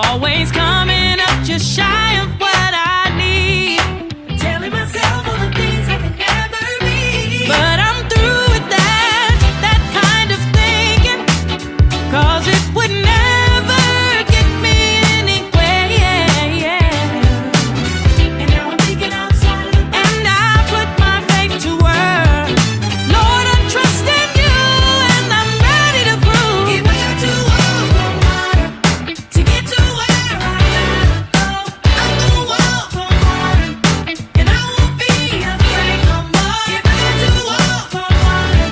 always coming up just shy of what I need. Telling myself all the things I can never be. But I'm through with that kind of thinking, 'cause it would never get me anywhere. And now I'm thinking outside of the box. And I put my faith to work. Lord, I trust in you, and I'm ready to prove. If I got to walk on water to get to where I gotta go, I'm gonna walk on water, and I won't be afraid no more. If I got to walk on water,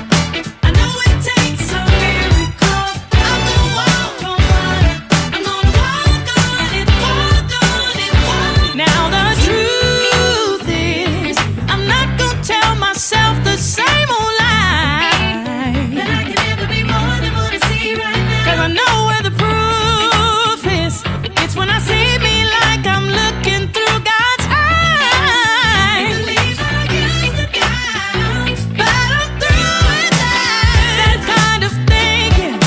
I know it takes a miracle. I'm gonna walk on water. I'm gonna walk on it, walk on it, walk. Now the truth is, I'm not gonna tell myself the same old lie that I can never be more than what I see right now. 'Cause I know where the proof is. It's when I see me like I'm looking through God's eyes. It leaves my guilt to doubt, but I'm through with that kind of thinking,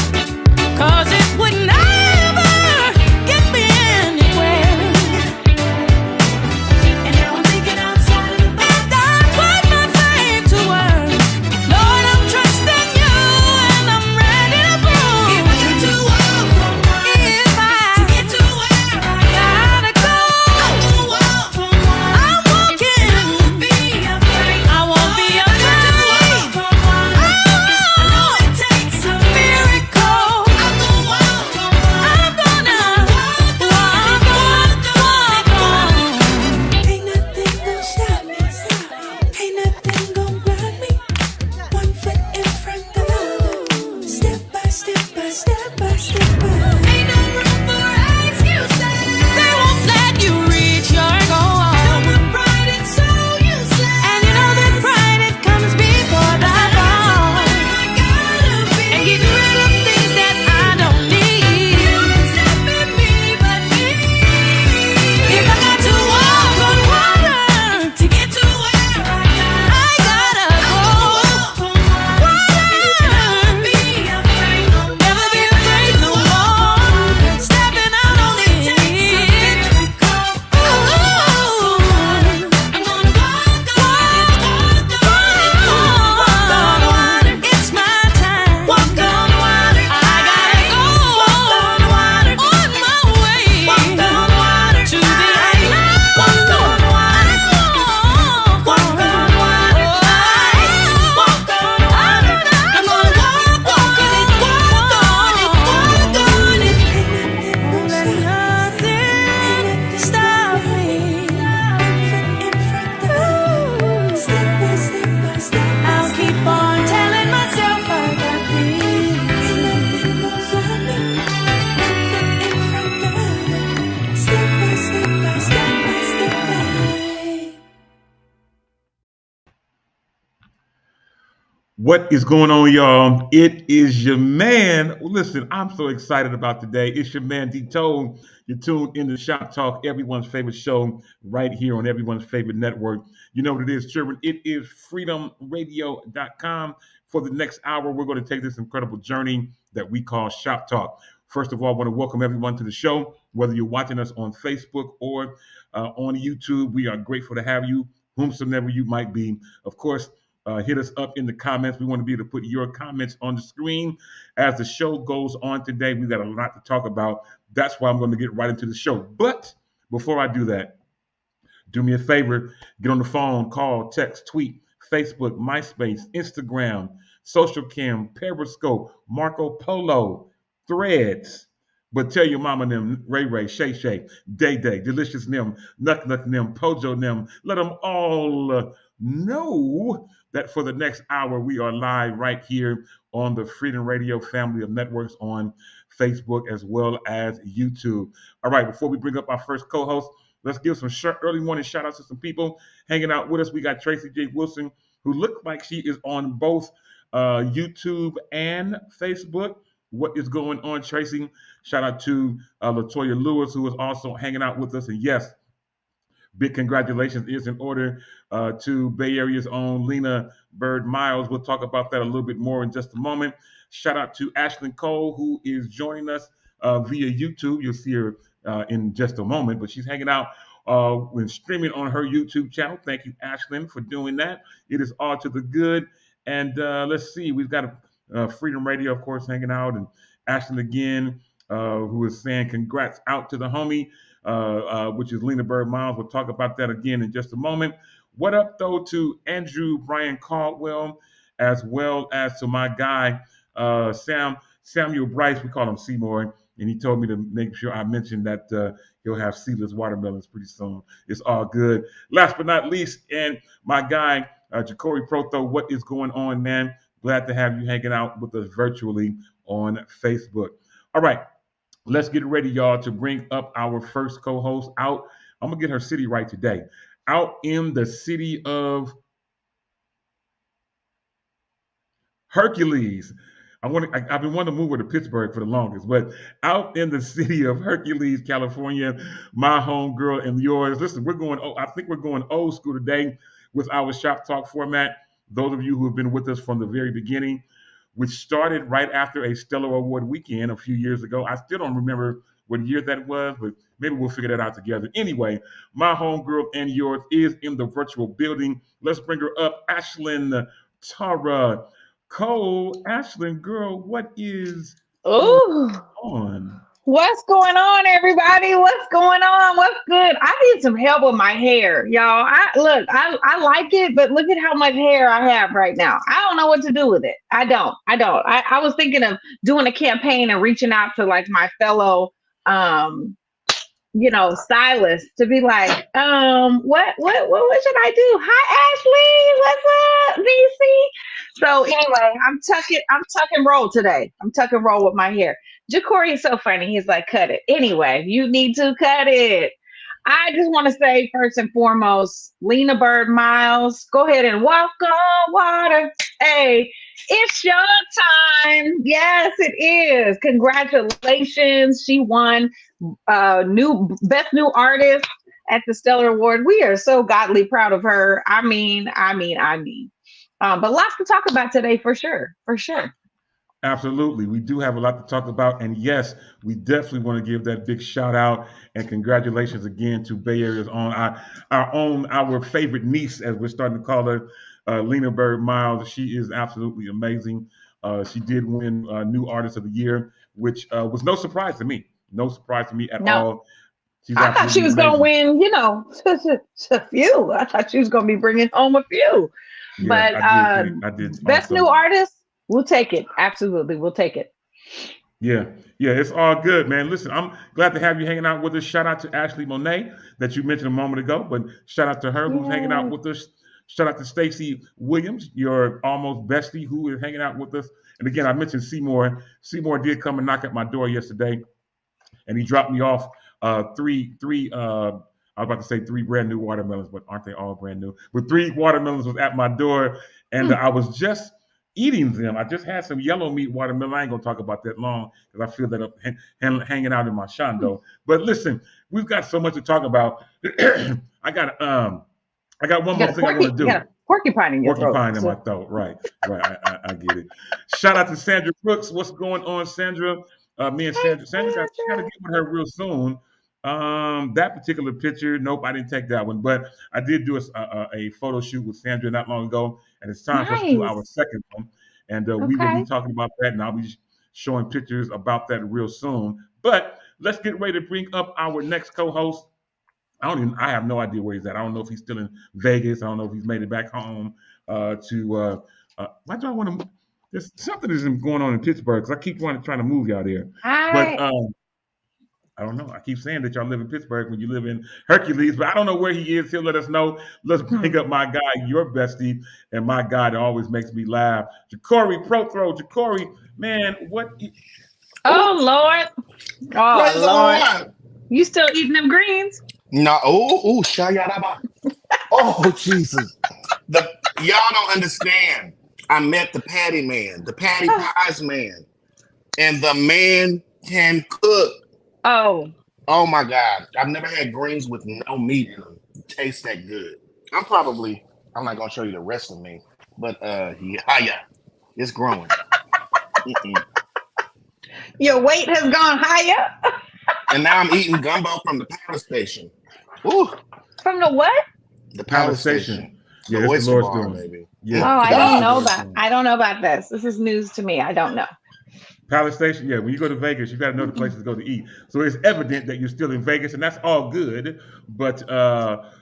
'cause it would never get me anywhere. And now I'm thinking outside of the box. And I put my faith to work. Lord, I'm trusting you, and I'm ready to prove. If I got to walk on water, if I to get to where I gotta go, I'm gonna walk on water. I'm walking. I won't be afraid. I won't be afraid. Walk on water. I know it takes a miracle. I'm gonna walk on water. I'm gonna walk on. Ain't nothing gonna stop me. Ain't nothing gonna block me. One foot in front of the other. Step by step by step by step by. Ain't no room for excuses. They won't let you reach your goal. No more pride, it's so useless. And you know that pride, it comes before the fall. I gotta be. And getting rid of things that I don't need. No one's stopping me but me. If I got to walk on water to get to where I gotta go. Walk on water. Never be afraid no more. Never be afraid no more. Stepping out on it. Ooh, I'm gonna walk on water. It's my time. Walk on water. I gotta go. Walk on water. On my way. Walk on water to the island. Walk on water. Walk on water. Walk on water. I'm gonna walk on it. Walk on it. Walk on it. Won't let nothing stop me. Step by step by step. I'll keep on telling myself I got this. Nothing goes on me. One foot in front of the other. Step by step by step by step by. What is going on, y'all? It is your man. Listen, I'm so excited about today. It's your man, D-Tone. You're tuned into Shop Talk, everyone's favorite show, right here on everyone's favorite network. You know what it is, children. It is freedomradio.com. For the next hour, we're going to take this incredible journey that we call Shop Talk. First of all, I want to welcome everyone to the show, whether you're watching us on Facebook or on YouTube. We are grateful to have you, whomsoever you might be. Of course, hit us up in the comments. We want to be able to put your comments on the screen as the show goes on today. We've got a lot to talk about. That's why I'm going to get right into the show. But before I do that, do me a favor, get on the phone, call, text, tweet, Facebook, MySpace, Instagram, Social Cam, Periscope, Marco Polo, Threads. But tell your mama them, Ray Ray, Shay Shay, Day Day, Delicious them, Nuck Nuck them, Pojo them. Let them all know that for the next hour, we are live right here on the Freedom Radio family of networks on Facebook as well as YouTube. All right, before we bring up our first co-host, let's give some early morning shout outs to some people hanging out with us. We got Tracy J. Wilson, who looked like she is on both YouTube and Facebook. What is going on, Tracy? Shout out to Latoya Lewis, who is also hanging out with us. And yes, big congratulations is in order to Bay Area's own Lena Bird Miles. We'll talk about that a little bit more in just a moment. Shout out to Ashlyn Cole, who is joining us via YouTube. You'll see her in just a moment. But she's hanging out when streaming on her YouTube channel. Thank you, Ashlyn, for doing that. It is all to the good. And let's see, we've got Freedom Radio, of course, hanging out, and Ashlyn again, who is saying congrats out to the homie, which is Lena Bird Miles. We'll talk about that again in just a moment. What up, though, to Andrew Brian Caldwell, as well as to my guy, Samuel Bryce. We call him Seymour. And he told me to make sure I mentioned that he'll have seedless watermelons pretty soon. It's all good. Last but not least, and my guy, Jacory Proto, what is going on, man? Glad to have you hanging out with us virtually on Facebook. All right, let's get ready, y'all, to bring up our first co-host out. I'm going to get her city right today. Out in the city of Hercules. I've been wanting to move her to Pittsburgh for the longest, but out in the city of Hercules, California, my home girl and yours. Listen, I think we're going old school today with our Shop Talk format. Those of you who have been with us from the very beginning, which started right after a Stellar Award weekend a few years ago. I still don't remember what year that was, but maybe we'll figure that out together. Anyway, my home girl and yours is in the virtual building. Let's bring her up, Ashlyn Tara Cole. Ashlyn, girl, what is going on? What's going on, everybody? What's going on? What's good? I need some help with my hair, y'all. I like it, but look at how much hair I have right now. I don't know what to do with it. I don't. I was thinking of doing a campaign and reaching out to like my fellow stylists to be like, what should I do? Hi, Ashley. What's up, DC? So anyway, I'm tuck and roll today. I'm tuck and roll with my hair. Jacory is so funny. He's like, cut it. Anyway, you need to cut it. I just want to say first and foremost, Lena Bird Miles, go ahead and walk on water. Hey, it's your time. Yes, it is. Congratulations. She won best new artist at the Stellar Award. We are so godly proud of her. I mean. But lots to talk about today for sure. Absolutely. We do have a lot to talk about. And yes, we definitely want to give that big shout out and congratulations again to Bay Area's our favorite niece, as we're starting to call her, Lena Bird Miles. She is absolutely amazing. She did win New Artist of the Year, which was no surprise to me. No surprise to me at all. I thought she was going to win, a few. I thought she was going to be bringing home a few. Yeah, but I did best new artist, we'll take it. Absolutely, we'll take it. Yeah, it's all good, man. Listen, I'm glad to have you hanging out with us. Shout out to Ashley Monet that you mentioned a moment ago, but shout out to her who's hanging out with us. Shout out to Stacey Williams, your almost bestie, who is hanging out with us. And again, I mentioned Seymour. Seymour did come and knock at my door yesterday, and he dropped me off three. I was about to say 3 brand new watermelons, but aren't they all brand new? But 3 watermelons was at my door, and I was just eating them. I just had some yellow meat watermelon. I ain't gonna talk about that long because I feel that up hanging out in my shondo. But listen, we've got so much to talk about. I got one more thing I want to do. Porcupine in your throat. Porcupine in my throat. Right. I get it. Shout out to Sandra Brooks. What's going on, Sandra? Me and Sandra got to get with her real soon. That particular picture, nope, I didn't take that one, but I did do a photo shoot with Sandra not long ago, and it's time for us to do our second one, and we will be talking about that, and I'll be showing pictures about that real soon. But let's get ready to bring up our next co-host. I have no idea where he's at. I don't know if he's still in Vegas. I don't know if he's made it back home why do I want to? There's something that's going on in Pittsburgh because I keep trying to move y'all there, but I don't know. I keep saying that y'all live in Pittsburgh when you live in Hercules, but I don't know where he is. He'll let us know. Let's bring up my guy, your bestie, and my guy that always makes me laugh, Jacory Prothrow. Jacory, man, what? Oh, Lord. Oh, Lord. You still eating them greens? No. Shayaraba. Oh, Jesus. Y'all don't understand. I met the patty man, the patty pies man, and the man can cook. Oh my God. I've never had greens with no meat in them. It tastes that good. I'm not going to show you the rest of me, but yeah, it's growing. Your weight has gone higher? And now I'm eating gumbo from the Palace Station. Ooh, From the what? the Palace Palace Station. Station. The Yeah, it's the oyster Lord's bar, doing. baby. Oh, Yeah, Mm, I yeah, don't it's the know God. Lord's about. doing. I don't know about this. This is news to me. I don't know. Palace Station, yeah. When you go to Vegas, you got to know the places to go to eat. So it's evident that you're still in Vegas, and that's all good. But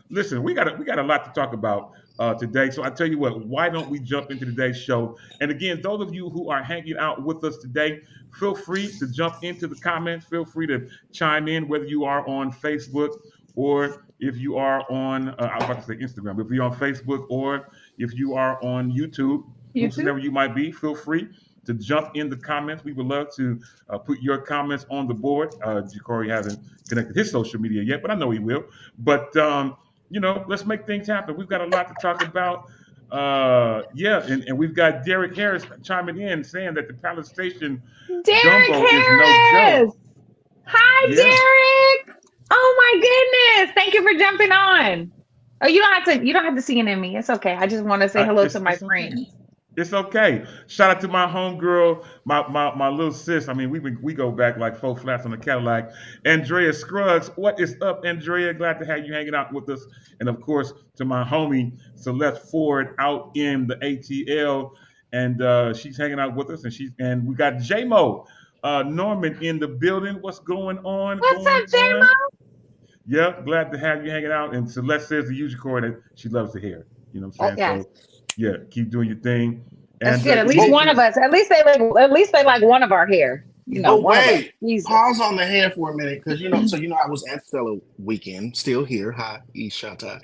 listen, we got a lot to talk about today. So I tell you what, why don't we jump into today's show? And again, those of you who are hanging out with us today, feel free to jump into the comments. Feel free to chime in, whether you are on Facebook or if you are on, I was about to say Instagram, but if you're on Facebook or if you are on YouTube, YouTube. whosoever you might be, feel free to jump in the comments. We would love to put your comments on the board. Ja'Cory hasn't connected his social media yet, but I know he will. But let's make things happen. We've got a lot to talk about. Yeah, and we've got Derek Harris chiming in saying that the Palace Station Derek gumbo is no joke. Harris. Hi, Yeah, Derek. Oh my goodness. Thank you for jumping on. Oh, you don't have to. You don't have to sing it in me. It's okay. I just want to say hello to my it's okay. friends. It's okay. Shout out to my homegirl, my little sis. I mean, we go back like four flats on the Cadillac. Andrea Scruggs, what is up, Andrea? Glad to have you hanging out with us. And of course, to my homie Celeste Ford out in the ATL, and she's hanging out with us. And we got JMO Norman in the building. What's going on? What's Going up, on? J-Mo? Yeah, glad to have you hanging out. And Celeste says the usual core that she loves to hear. You know what I'm Oh, saying? Yes, So yeah, keep doing your thing. that's And good. At least oh, one of us. At least they like. At least they like one of our hair. but One of us. wait. Jesus. Pause on the hair for a minute, because I was at Stellar Weekend, still here. Hi, Ishata.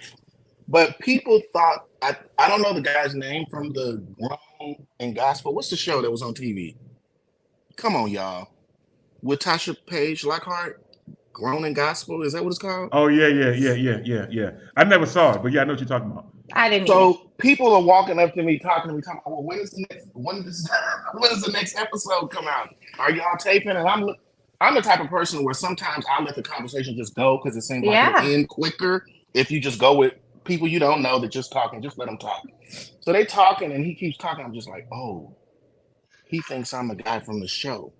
But people thought I don't know the guy's name from the Grown and Gospel. What's the show that was on TV? Come on, y'all. With Tasha Page Lockhart, Grown and Gospel. Is that what it's called? oh yeah. I never saw it, but yeah, I know what you're talking about. I didn't either. So people are walking up to me, talking about, well, when is the next episode come out? Are y'all taping? And I'm the type of person where sometimes I let the conversation just go because it seems like it'll Yeah. end quicker if you just go with people you don't know that just talking. Just let them talk. So they talking and he keeps talking. I'm just like, oh, he thinks I'm a guy from the show.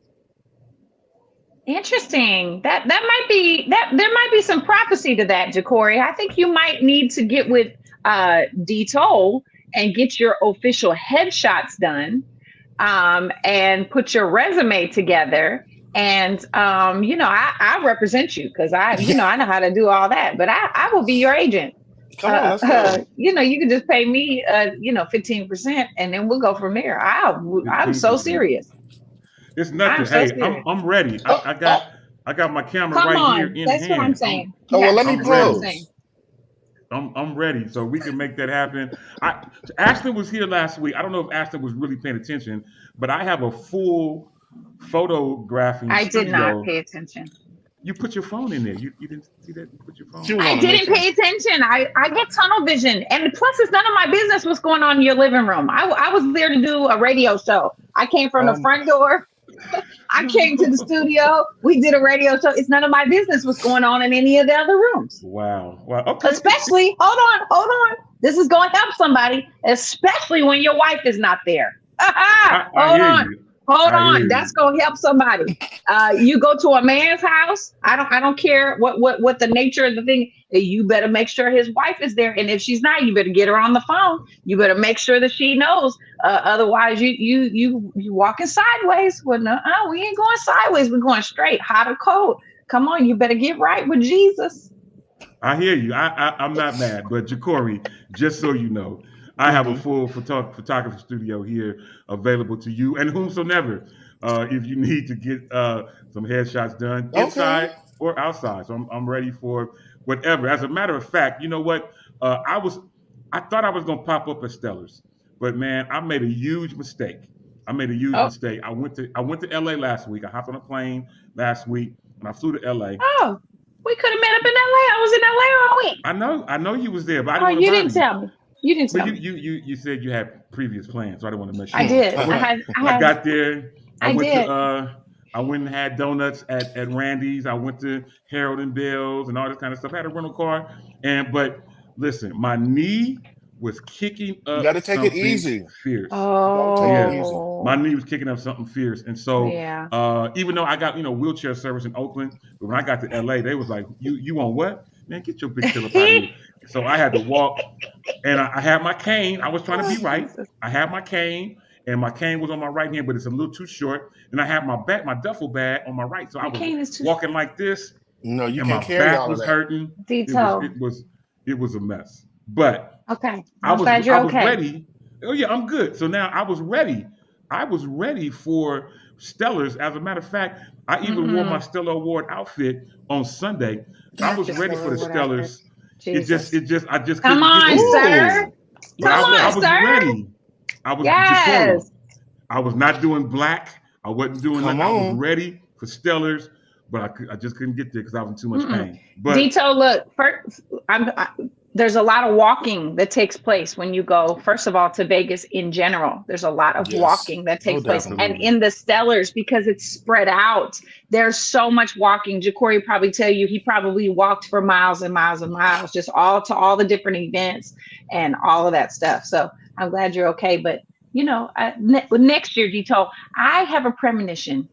Interesting. That might be that. There might be some prophecy to that, Ja'Cory. I think you might need to get with D Toll and get your official headshots done, and put your resume together. And I represent you because Yeah, I know how to do all that. But I will be your agent. come on, let's go. You can just pay me 15%, and then we'll go from there. I'm so 15%. serious. It's I'm nothing. so Hey, I'm serious. I'm ready. Oh, I oh, got I got my camera Come right here on. in That's what I'm hand. I'm saying. oh well, let Yes, me I'm that's what I'm ready. saying. pose. I'm ready. So we can make that happen. I Ashton was here last week. I don't know if Ashton was really paying attention, but I have a full photographing I did not studio. pay attention. You put your phone in there. You didn't see that? You put your She phone. was I on a didn't mission. pay attention. I get tunnel vision. And plus, it's none of my business what's going on in your living room. I was there to do a radio show. I came from the Um, front door. I came to the No. studio. We did a radio show. It's none of my business what's going on in any of the other rooms. Wow. Wow. Okay. Especially, hold on. This is going to help somebody, especially when your wife is not there. I Hold hear on. you. Hold I hear on. That's you. going to help somebody. You go to a man's house. I don't care what the nature of the thing. You better make sure his wife is there. And if she's not, you better get her on the phone. You better make sure that she knows. Otherwise, you walking sideways. Well, no, we ain't going sideways. We're going straight, hot or cold. Come on, you better get right with Jesus. I hear you. I'm not mad, but Ja'Cory, just so you know, I have a mhm. full photography studio here available to you and whomsoever if you need to get some headshots done Okay. inside or outside. So I'm ready for whatever. As a matter of fact, you know what? I thought I was gonna pop up at Stellar's, but man, I made a huge mistake. I made a huge Oh, mistake. I went to LA last week. I hopped on a plane last week and I flew to LA. oh, we could have met up in LA. I was in LA all week. I know you was there, but I Oh, didn't want to you bother didn't you. tell me. You didn't But tell you me. you you you said you had previous plans, so I didn't want to mess I you up. did. I went. I I had. got there. I I went to did. I went and had donuts at Randy's. I went to Harold and Bill's and all this kind of stuff. I had a rental car, but listen, my knee was kicking You up got to take it something easy. fierce. You got to take it Yeah, easy. my Oh, knee was kicking up something fierce, and so yeah. even though I got wheelchair service in Oakland, but when I got to LA, they was like, "You on what? Man, get your big tail up out of here." So I had to walk, and I had my cane. I was trying to Oh, be right. Jesus. I had my cane, and my cane was on my right hand, but it's a little too short. And I had my duffel bag on my right, so I Your was cane is too. walking like this, No, you and my can't carry back all of was that. hurting. It was Dito. it was it was a mess. But Okay. I I'm was glad I you're was okay. ready. Oh yeah, I'm good. So now I was ready. I was ready for Stellars. As a matter of fact, I even wore my Mm-mm. Stellar Award outfit on Sunday. I Not was the ready for Stellar the Wood outfit. Stellars. Jesus. I just Come couldn't get on, there. sir. Ooh, But Come yes, I on, sir. was sir. ready. I was Jacory. Yes. I was not doing black. I wasn't doing that. Come I was on. ready for Stellars, but I just couldn't get there because I was in too much Mm-mm. pain. But Dito, look, first, there's a lot of walking that takes place when you go, first of all, to Vegas in general. There's a lot of Yes, walking that no takes place. doubt. And absolutely, in the Stellars, because it's spread out, there's so much walking. Jacory probably tell you he probably walked for miles and miles and miles, just all to all the different events and all of that stuff. So I'm glad you're okay. But, next year, Dito, I have a premonition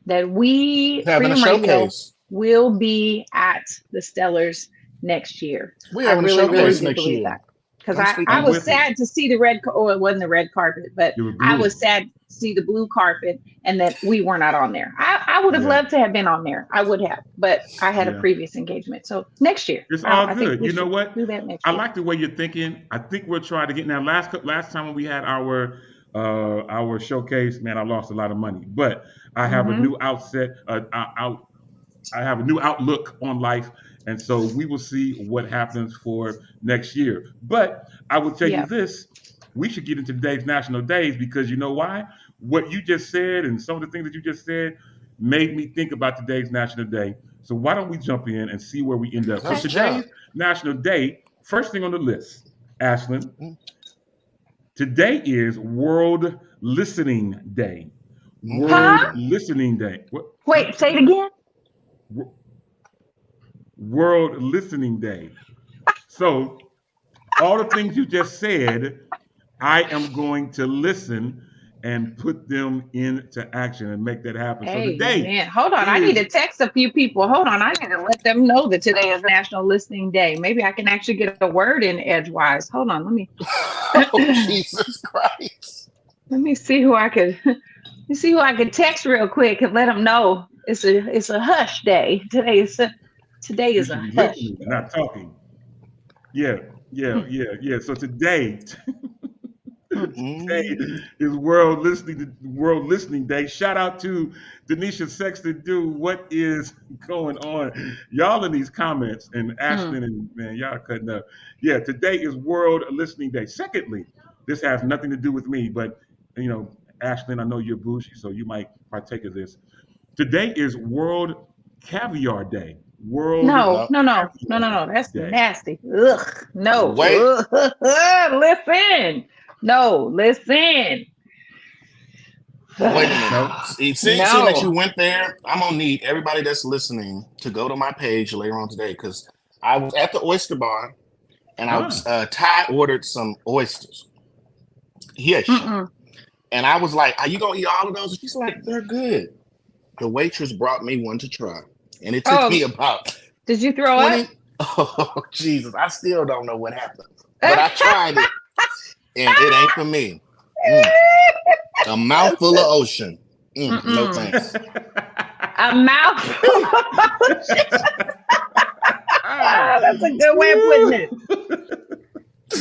that we, Having a Freedom Radio, showcase. will be at the Stellars next year. We're I having a really, I'm really showcase with do it. next believe year. that. Because I'm I speaking I'm was that. with it. sad to see the it wasn't the red carpet, but It was I blue. was sad to see the blue carpet and that we were not on there. I would have Yeah, loved to have been on there. I would have, but I had a yeah. previous engagement. So next year, It's all I think good. we You know should what? do that next I year. like the way you're thinking. I think we'll try to get now. Last time when we had our showcase, man, I lost a lot of money, but I have a Mm-hmm. new outset. I have a new outlook on life, and so we will see what happens for next year. But I will tell you Yep. this: we should get into today's national days because you know why? What you just said and some of the things that you just said made me think about today's national day. So why don't we jump in and see where we end up? So Okay. Let's today's jump. national day, first thing on the list, Ashlyn, today is World Listening Day. World Huh? Mm. Listening Day. What? Huh? Wait, say it again. World Listening Day. So, all the things you just said, I am going to listen and put them into action and make that happen. So, Hey, today man, hold on. I need is, to text a few people. Hold on. I need to let them know that today is National Listening Day. Maybe I can actually get a word in edgewise. Hold on. Let me Oh, Jesus Christ. let me see who I could let me see who I could text real quick and let them know it's a hush day. Today you is should a be hush listening, day. not talking. Yeah, yeah, Mm, yeah, yeah. So, today, mm. Today Mm. is World Listening Day. Shout out to Denisha Sexton. Dude, what is going on? Y'all in these comments and Mm. Ashton and man, y'all cutting up. Yeah, today is World Listening Day. Secondly, this has nothing to do with me, but Ashton, I know you're bougie, so you might partake of this. Today is World Caviar Day. World No, No. no, no, no, Caviar no, no. That's Day. nasty. Ugh. No. Wait. Listen. No, listen. Wait a minute. No, Seeing that you No. went there, I'm gonna need everybody that's listening to go to my page later on today because I was at the oyster bar and ah, Ty ordered some oysters. Yes, Mm-mm. and I was like, "Are you gonna eat all of those?" And she's like, "They're good." The waitress brought me one to try, and it took me Oh, about did you throw up? 20. Oh Jesus, I still don't know what happened, but I tried it, and it ain't for me. Mm. A mouthful of ocean. No Mm-mm. thanks. A mouth. That's a good way of putting it.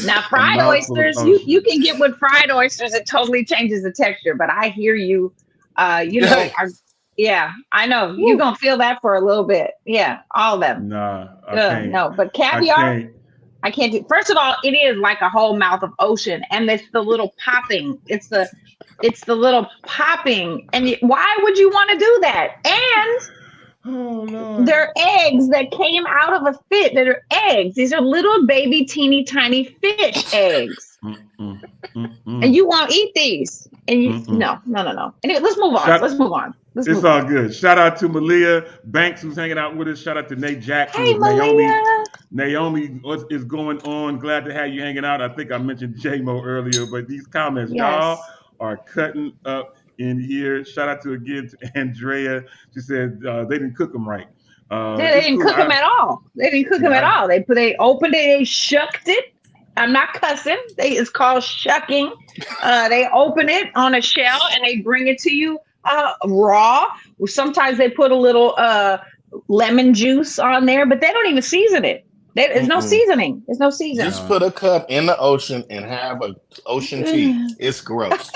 Now, a fried mouthful of oysters, you ocean. can get with fried oysters. It totally changes the texture. But I hear you. Hey, Yeah, I know you're woo. gonna feel that for a little bit. Yeah, all of them. Nah, I can't. No, but I caviar, can't. I can't do. First of all, it is like a whole mouth of ocean, and it's the little popping. It's the little popping. And why would you want to do that? And Oh Lord. they're eggs that came out of a fish. That are eggs. These are little baby, teeny tiny fish eggs, Mm-mm, and mm-mm, you won't eat these. And you mm-mm. no, no, no, no. Anyway, let's move on. Let's Shout, move on. Let's it's move all on. good. Shout out to Malia Banks who's hanging out with us. Shout out to Nate Jackson Hey, with Naomi. Malia. Naomi, what is going on? Glad to have you hanging out. I think I mentioned J-Mo earlier, but these comments, y'all Yes. are cutting up in here. Shout out to again to Andrea. She said they didn't cook them right. They It's didn't cool. cook them at all. They didn't cook them at Yeah, all. They opened it, they shucked it. I'm not cussing. It's called shucking. They open it on a shell and they bring it to you raw. Sometimes they put a little lemon juice on there, but they don't even season it. There's no Mm-mm. seasoning. There's no seasoning. Just no, put a cup in the ocean and have a ocean tea. It's gross.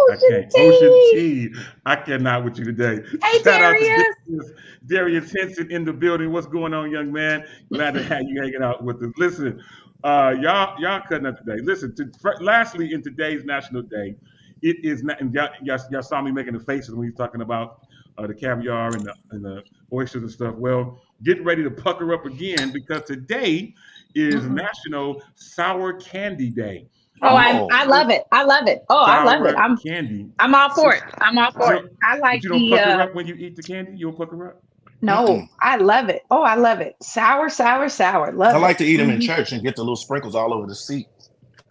I Ocean can't. Ocean tea. T. I cannot with you today. Hey Shout out to Darius. Darius Henson in the building. What's going on, young man? Glad to have you hanging out with us. Listen, y'all cutting up today. Listen, lastly, in today's National Day, it is not. And y'all saw me making the faces when he's talking about the caviar and the oysters and stuff. Well, get ready to pucker up again because today is Mm-mm. National Sour Candy Day. Oh, You I Oh, love it. I love it. Oh, I love it. sour candy. I'm all So, for it. I'm all but you for it. don't, I but like you don't the pucker up when you eat the candy. You don't pucker up. no, mm-mm. I love it. Oh, I love it. Sour, sour, sour. I Love it. like to eat them in Hmm. church and get the little sprinkles all over the seat.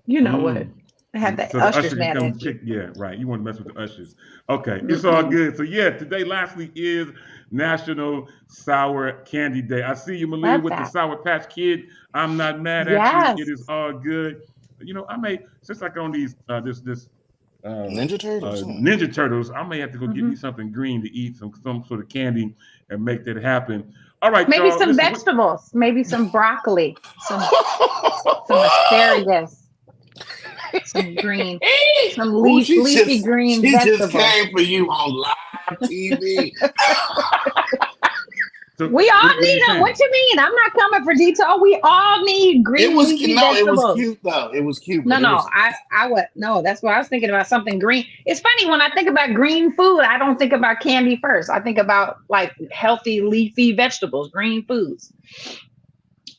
You know what? Mm. Have the So the ushers usher can mad come at you. kick. Yeah, right. You want to mess with the ushers. Okay, it's all Mm-mm. good. So yeah, today lastly is National Sour Candy Day. I see you, Malia, Love with the that. Sour Patch Kid. I'm not mad at you. It Yes. is all good. You know, I may since I on these this Ninja Turtles. Hmm. Ninja Turtles, I may have to go get Hmm. me something green to eat, some sort of candy, and make that happen. All right, Maybe y'all. some Listen, vegetables. Maybe some broccoli. Some asparagus. Some green. Some Oh, leafy green she just vegetables. came for you on live TV. so We all what are you need them. What saying? you mean? I'm not coming for detail. We all need It green was leafy no, it was vegetables. cute though. It was cute, No, but it no, was I would no. That's what I was thinking about. Something green. It's funny when I think about green food. I don't think about candy first. I think about like healthy leafy vegetables, green foods.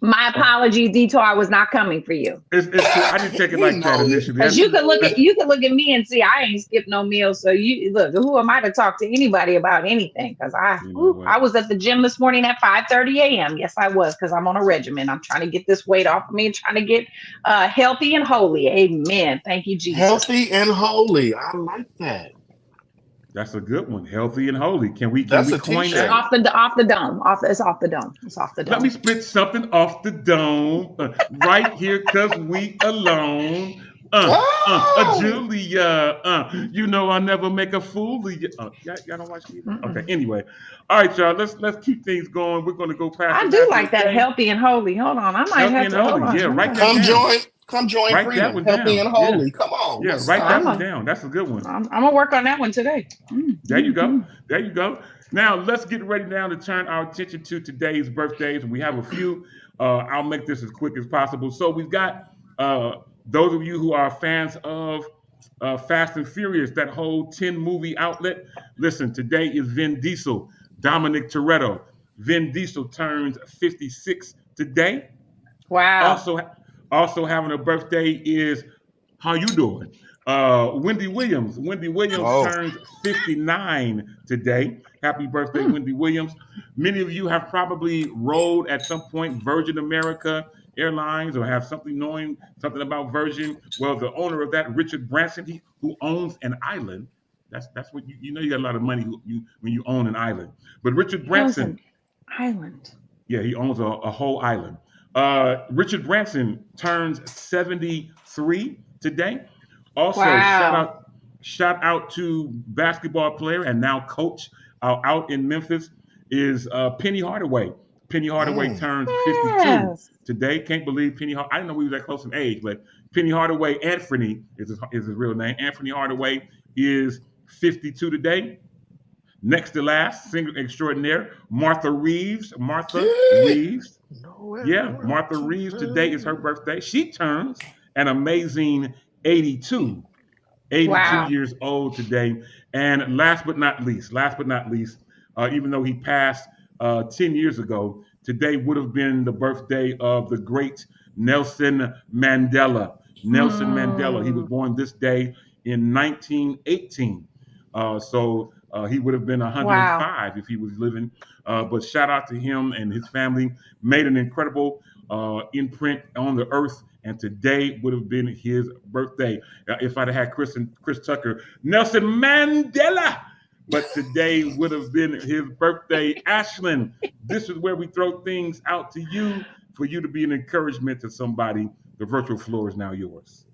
My apologies, Detour. I was not coming for you It's cool. I didn't take it we like that know you. initially. because That's you could look that's at me and see I ain't skipped no meals. So you look. Who am I to talk to anybody about anything? Because you know I what. was at the gym this morning at 5:30 a.m. Yes, I was because I'm on a regimen. I'm trying to get this weight off of me and trying to get healthy and holy. Amen. Thank you, Jesus. Healthy and holy. I like that. That's a good one. Healthy and holy. Can we That's a coin It's t-shirt. that? off the dome. It's off the dome. It's off the Let me dome. spit something off the dome. Right here, cause we alone. Oh, Julia. You know I never make a fool of you. Y'all don't watch TV? Okay. Mm-mm. Anyway, all right, y'all. Let's keep things going. We're gonna go past the I do National like that Day. healthy and holy. Hold on. I might Healthy have and to hold holy. on. Yeah, I'm write that gonna down. come join Write that freedom. one Healthy down. and Yeah. holy. Come on, Yeah, let's write I'm that start. one a, down. That's a good one. I'm gonna work on that one today. There you go. Mm. There you go. Now let's get ready now to turn our attention to today's birthdays. We have a few. I'll make this as quick as possible. So we've got those of you who are fans of Fast and Furious, that whole 10 movie outlet. Listen, today is Vin Diesel, Dominic Toretto. Vin Diesel turns 56 today. Wow. Also, also having a birthday is how you doing? Wendy Williams. Wendy Williams Oh, turns 59 today. Happy birthday, Mm. Wendy Williams. Many of you have probably rode at some point Virgin America Airlines or have something knowing something about Virgin. Well, the owner of that, Richard Branson, who owns an island. That's what you know. You got a lot of money when you own an island. But Richard He owns Branson, an island. yeah, he owns a whole island. Richard Branson turns 73 today. Also, Wow. shout out to basketball player and now coach out in Memphis is Penny Hardaway. Penny Hardaway mm. turns 52 Yes. today. Can't believe Penny. I didn't know we was that close in age, but Penny Hardaway Anthony is his real name. Anthony Hardaway is 52 today. Next to last, singer extraordinaire, Martha Reeves. Martha Reeves. Yeah, Nowhere else Martha to Reeves, today is her turn. birthday. She turns an amazing 82. 82 Wow. years old today. And last but not least, even though he passed 10 years ago, today would have been the birthday of the great Nelson Mandela. Nelson Mandela, he was Mm. born this day in 1918. So He would have been Wow. 105 if he was living. But shout out to him and his family. Made an incredible imprint on the earth. And today would have been his birthday. If I'd have had Chris Tucker, Nelson Mandela. But today would have been his birthday. Ashlyn, this is where we throw things out to you for you to be an encouragement to somebody. The virtual floor is now yours.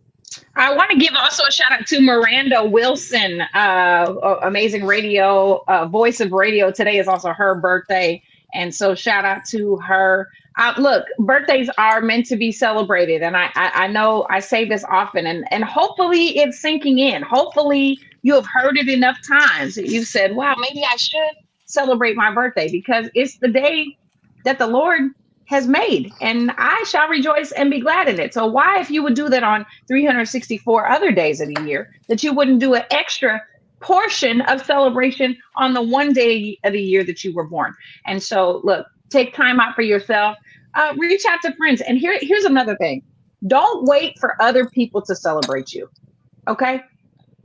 I want to give also a shout out to Miranda Wilson, amazing radio, voice of radio. Today is also her birthday. And so shout out to her. Look, birthdays are meant to be celebrated. And I know I say this often, and hopefully it's sinking in. Hopefully you have heard it enough times that you've said, wow, maybe I should celebrate my birthday because it's the day that the Lord has made, and I shall rejoice and be glad in it. So why, if you would do that on 364 other days of the year, that you wouldn't do an extra portion of celebration on the one day of the year that you were born? And so look, take time out for yourself, reach out to friends. And here's another thing. Don't wait for other people to celebrate you. Okay.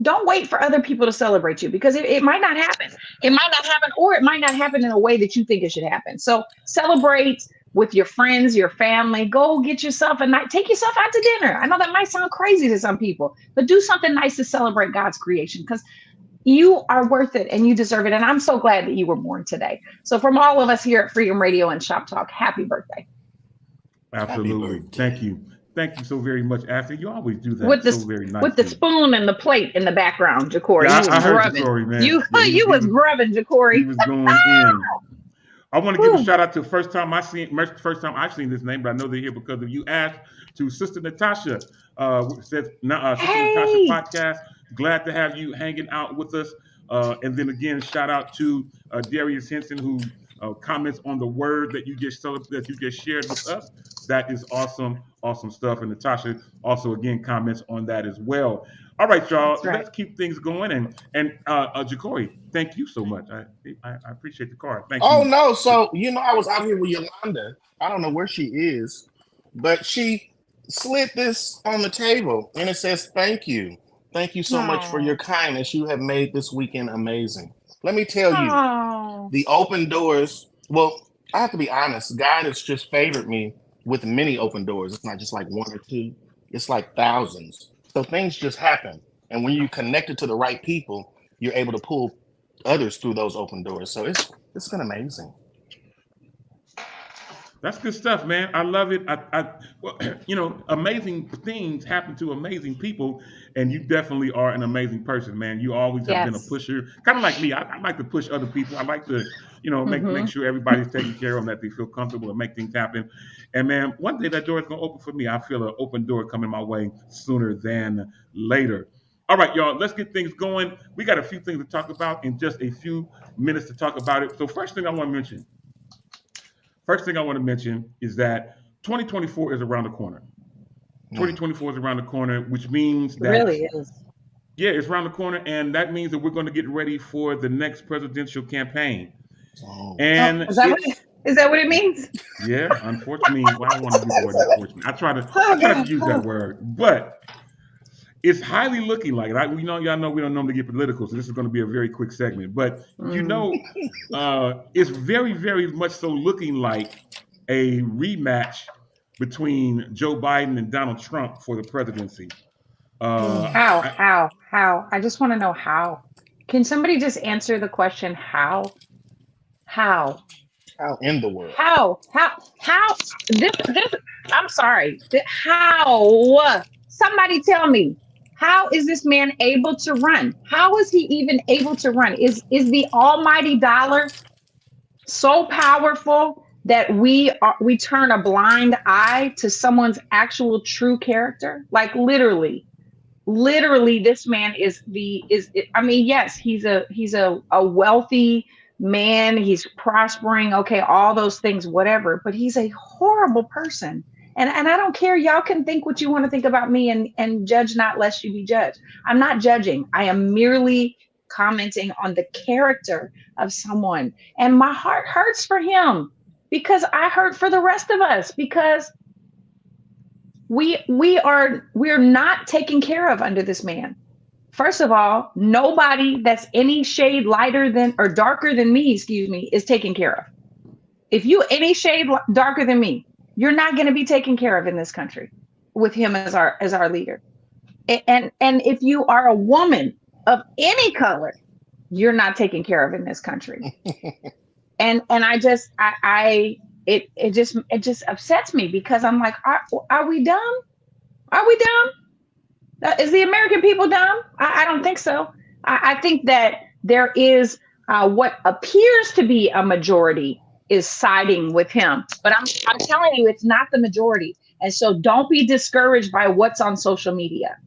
Don't wait for other people to celebrate you because it might not happen. It might not happen, or it might not happen in a way that you think it should happen. So celebrate with your friends, your family. Go get yourself a night. Take yourself out to dinner. I know that might sound crazy to some people, but do something nice to celebrate God's creation because you are worth it and you deserve it. And I'm so glad that you were born today. So from all of us here at Freedom Radio and Shop Talk, happy birthday. Absolutely. Happy birthday. Thank you. Thank you so very much, Ashley. You always do that With the so very nicely. with the spoon and the plate in the background, Jacory. Yeah, You I was heard grubbing. Jacory, man. You Yeah, you was grubbing, he Jacory. was going in. I want to give a Woo. shout out to the first time I've seen this name, but I know they're here because of you. Asked to Sister Natasha. Says Sister Natasha Hey. podcast. Glad to have you hanging out with us. And then again, shout out to Darius Henson who comments on the word that you just shared with us. That is awesome, awesome stuff. And Natasha also again comments on that as well. All right, y'all. That's right. Let's keep things going. And Jacory, thank you so much. I appreciate the card. Thank Oh you. no! So I was out here with Yolanda. I don't know where she is, but she slid this on the table, and it says, "Thank you, thank you so much for your kindness. You have made this weekend amazing." Let me tell you, Oh. the open doors. Well, I have to be honest. God has just favored me with many open doors. It's not just like one or two. It's like thousands. So things just happen, and when you connected to the right people, you're able to pull others through those open doors. So it's been amazing. That's good stuff, man. I love it. Well, amazing things happen to amazing people, and you definitely are an amazing person, man. You always have been a Yes. pusher, kind of like me. I like to push other people. I like to, make Mm-hmm. sure everybody's taken care of, and that they feel comfortable and make things happen. And man, one day that door is gonna open for me. I feel an open door coming my way sooner than later. All right, y'all. Let's get things going. We got a few things to talk about in just a few minutes to talk about it. So First thing I want to mention is that 2024 is around the corner. Mm. 2024 is around the corner, which means It that, really is. yeah, it's around the corner. And that means that we're going to get ready for the next presidential campaign. Oh, Oh, And is that what it means? yeah, unfortunately, well, I don't want to use the word unfortunately. I try to use that word, but it's highly looking like it. Y'all know we don't normally get political, so this is going to be a very quick segment. But Mm. it's very, very much so looking like a rematch between Joe Biden and Donald Trump for the presidency. How? I, How? I just want to know how. Can somebody just answer the question how? How? how in the world? How? This. I'm sorry. How? Somebody tell me. How is this man able to run? How is he even able to run? Is the almighty dollar so powerful that we turn a blind eye to someone's actual true character? Like literally this man I mean, yes, he's a wealthy man, he's prospering, okay, all those things, whatever, but he's a horrible person. And I don't care, y'all can think what you want to think about me, and judge not lest you be judged. I'm not judging, I am merely commenting on the character of someone, and my heart hurts for him because I hurt for the rest of us, because we're not taken care of under this man. First of all, nobody that's any shade lighter than or darker than me, excuse me, is taken care of. If you any shade darker than me, you're not going to be taken care of in this country with him as our leader. And if you are a woman of any color, you're not taken care of in this country. and I just it just upsets me because I'm like, are we dumb? Are we dumb? Is the American people dumb? I don't think so. I think that there is what appears to be a majority is siding with him, but I'm telling you, it's not the majority. And so don't be discouraged by what's on social media.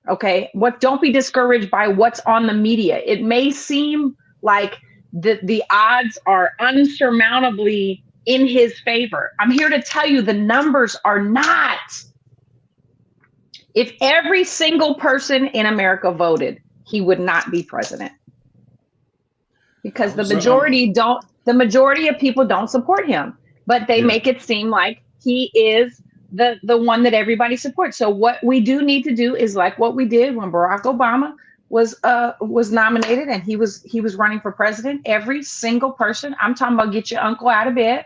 Okay, don't be discouraged by what's on the media. It may seem like the odds are unsurmountably in his favor. I'm here to tell you the numbers are not. If every single person in America voted, he would not be president. Because the majority of people don't support him, but they make it seem like he is the one that everybody supports. So what we do need to do is like what we did when Barack Obama was nominated and he was running for president. Every single person, I'm talking about, get your uncle out of bed,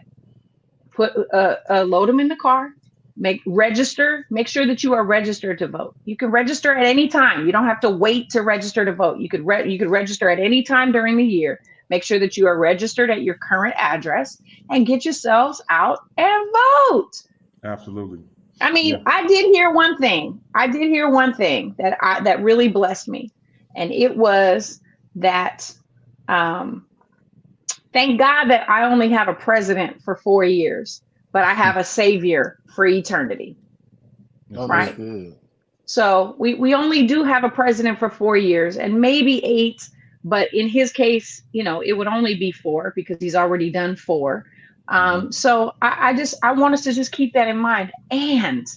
load him in the car, make sure that you are registered to vote. You can register at any time. You don't have to wait to register to vote. You could register at any time during the year. Make sure that you are registered at your current address and get yourselves out and vote. Absolutely. I mean, I did hear one thing that really blessed me. And it was that, thank God that I only have a president for 4 years, but I have a savior for eternity. Oh, right? that's good. So we only do have a president for 4 years and maybe 8, but in his case, it would only be 4 because he's already done 4. So I want us to just keep that in mind. And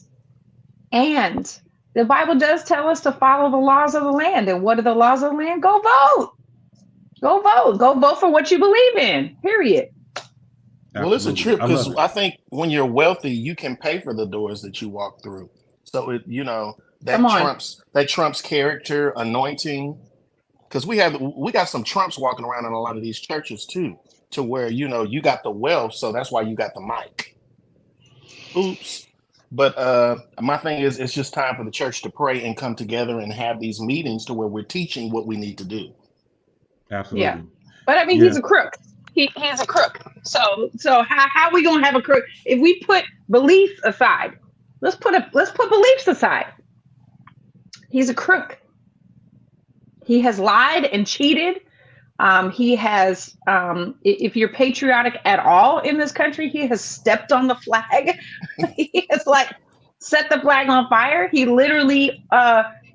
the Bible does tell us to follow the laws of the land. And what are the laws of the land? Go vote. Go vote. Go vote for what you believe in, period. Absolutely. Well, it's a trip because I think when you're wealthy, you can pay for the doors that you walk through. So that trumps character, anointing. Because we got some Trumps walking around in a lot of these churches too, to where you got the wealth, so that's why you got the mic. Oops. But my thing is, it's just time for the church to pray and come together and have these meetings to where we're teaching what we need to do. Absolutely. Yeah. But I mean, he's a crook. He's a crook. So how are we gonna have a crook if we put beliefs aside? Let's put beliefs aside. He's a crook. He has lied and cheated. He has, if you're patriotic at all in this country, he has stepped on the flag. He has set the flag on fire. He literally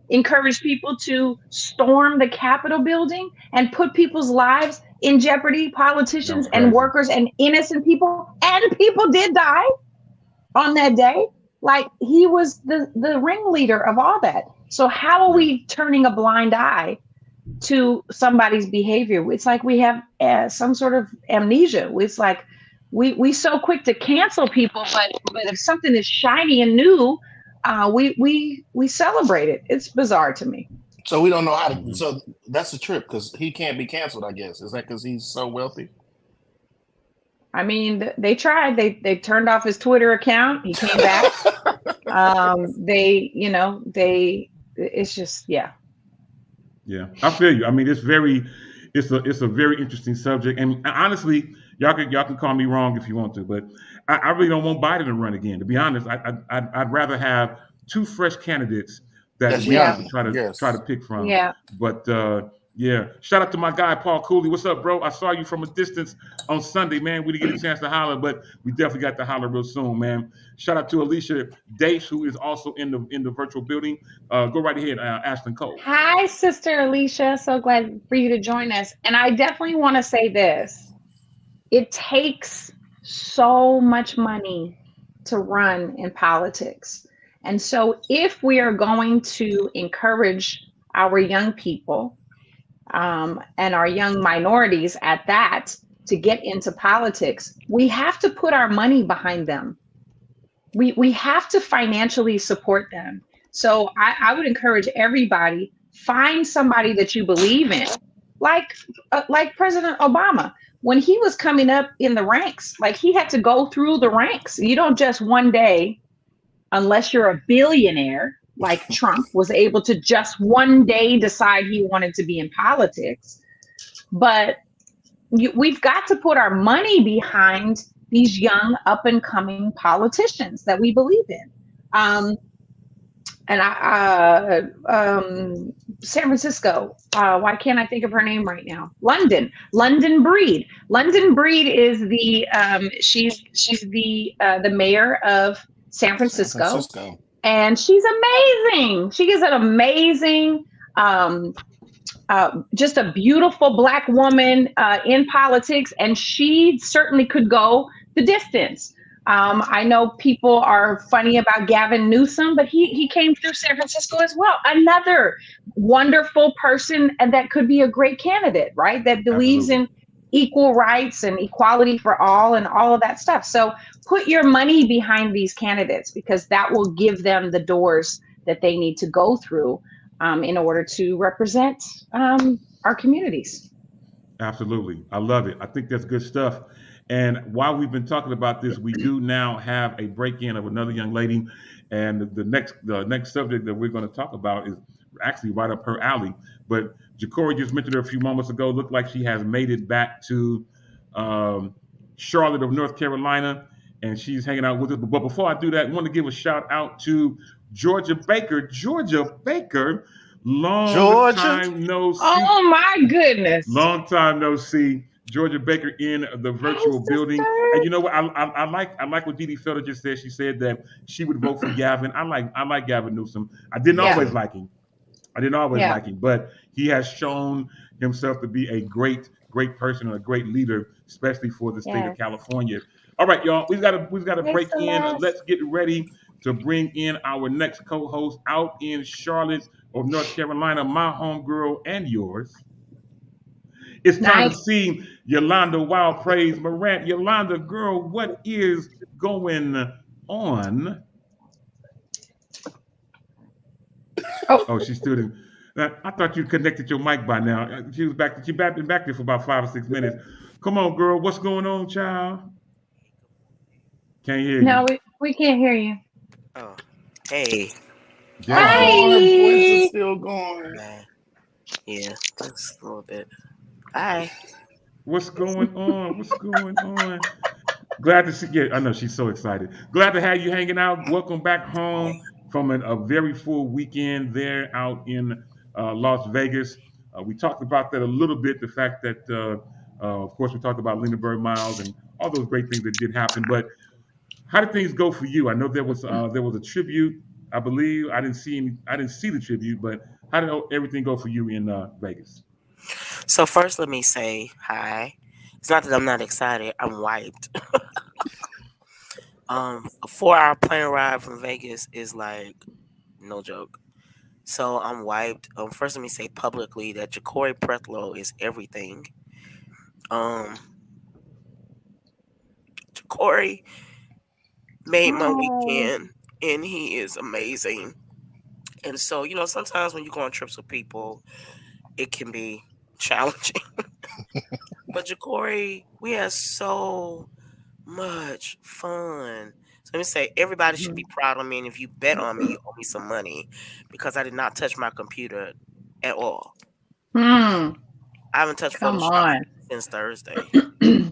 encouraged people to storm the Capitol building and put people's lives in jeopardy, politicians and workers and innocent people. And people did die on that day. He was the ringleader of all that. So how are we turning a blind eye to somebody's behavior? It's like we have some sort of amnesia. It's like we so quick to cancel people, but if something is shiny and new, we celebrate it. It's bizarre to me. So we don't know how to. So that's the trip because he can't be canceled. I guess is that because he's so wealthy? I mean, they tried. They turned off his Twitter account. He came back. It's just Yeah, I feel you. I mean, it's a very interesting subject, and honestly, y'all can call me wrong if you want to, but I really don't want Biden to run again. To be honest, I'd rather have 2 fresh candidates that we can try to pick from. Yeah. But shout out to my guy Paul Cooley. What's up, bro? I saw you from a distance on Sunday, man. We didn't get a chance to holler, but we definitely got to holler real soon, man. Shout out to Alicia Dace, who is also in the virtual building. Go right ahead, Ashton Cole. Hi, Sister Alicia. So glad for you to join us. And I definitely want to say this. It takes so much money to run in politics. And so if we are going to encourage our young people and our young minorities at that to get into politics, we have to put our money behind them. We have to financially support them. So I would encourage everybody, find somebody that you believe in, like like President Obama. When he was coming up in the ranks, like he had to go through the ranks. You don't just one day, unless you're a billionaire, like Trump was able to just one day decide he wanted to be in politics. But we've got to put our money behind these young up and coming politicians that we believe in. Um, and San Francisco. Why can't I think of her name right now? London Breed. London Breed is the she's the mayor of San San Francisco, Francisco. and she's amazing. She is an amazing, um, just a beautiful black woman in politics, and she certainly could go the distance. I know people are funny about Gavin Newsom, but he came through San Francisco as well. Another wonderful person and that could be a great candidate, right? That believes Absolutely. in equal rights and equality for all and all of that stuff. So put your money behind these candidates because that will give them the doors that they need to go through in order to represent our communities. Absolutely. I love it. I think that's good stuff. And while we've been talking about this, we do now have a break in of another young lady. And the next subject that we're going to talk about is actually right up her alley. But Ja'Cory just mentioned her a few moments ago. Looked like she has made it back to um, Charlotte of North Carolina, and she's hanging out with us. But before I do that, I want to give a shout out to Georgia Baker. Georgia Baker, long Georgia. time no see. Oh my goodness. Long time no see. Georgia Baker in the Hey, virtual building. And sister. you know what? I like what Dee Felder just said. She said that she would vote for Gavin. I like Gavin Newsom. I didn't Me Yeah, always too. like him. I didn't always yeah, like him, but he has shown himself to be a great person and a great leader, especially for the state of yes. California. All right, y'all, we've got to Hey, break in. Celeste. Let's get ready to bring in our next co-host out in Charlotte of North Carolina, my homegirl and yours. It's time to Nice. see Yolanda Wild Praise Morant. Yolanda, girl, what is going on? Oh, Oh, she's still in. Now, I thought you connected your mic by now. She was back. She been back there for about 5 or 6 minutes. Come on, girl. What's going on, child? Can't hear you. no, we can't hear you. Oh, hey, There you go. Oh, her voice is Hi. still going. man. Yeah, just a little bit. Hi. What's going on? What's going on? Glad to see. Yeah, I know she's so excited. Glad to have you hanging out. Welcome back home from a very full weekend there out in Las Vegas. We talked about that a little bit. The fact that, of course, we talked about Lindbergh Miles and all those great things that did happen. But how did things go for you? I know there was a tribute. I believe I didn't see the tribute, but how did everything go for you in Vegas? So first, let me say hi. It's not that I'm not excited. I'm wiped. A 4 hour plane ride from Vegas is like no joke. So I'm wiped. First, let me say publicly that Ja'Cory Prethlow is everything. Um, Ja'Cory made my Oh. weekend, and he is amazing. And so, sometimes when you go on trips with people, it can be challenging. But Ja'Cory, we had so much fun. So let me say, everybody should be Mhm. proud of me. And if you bet on me, you owe me some money because I did not touch my computer at all. Hmm. I haven't touched Come Photoshop on. since Thursday.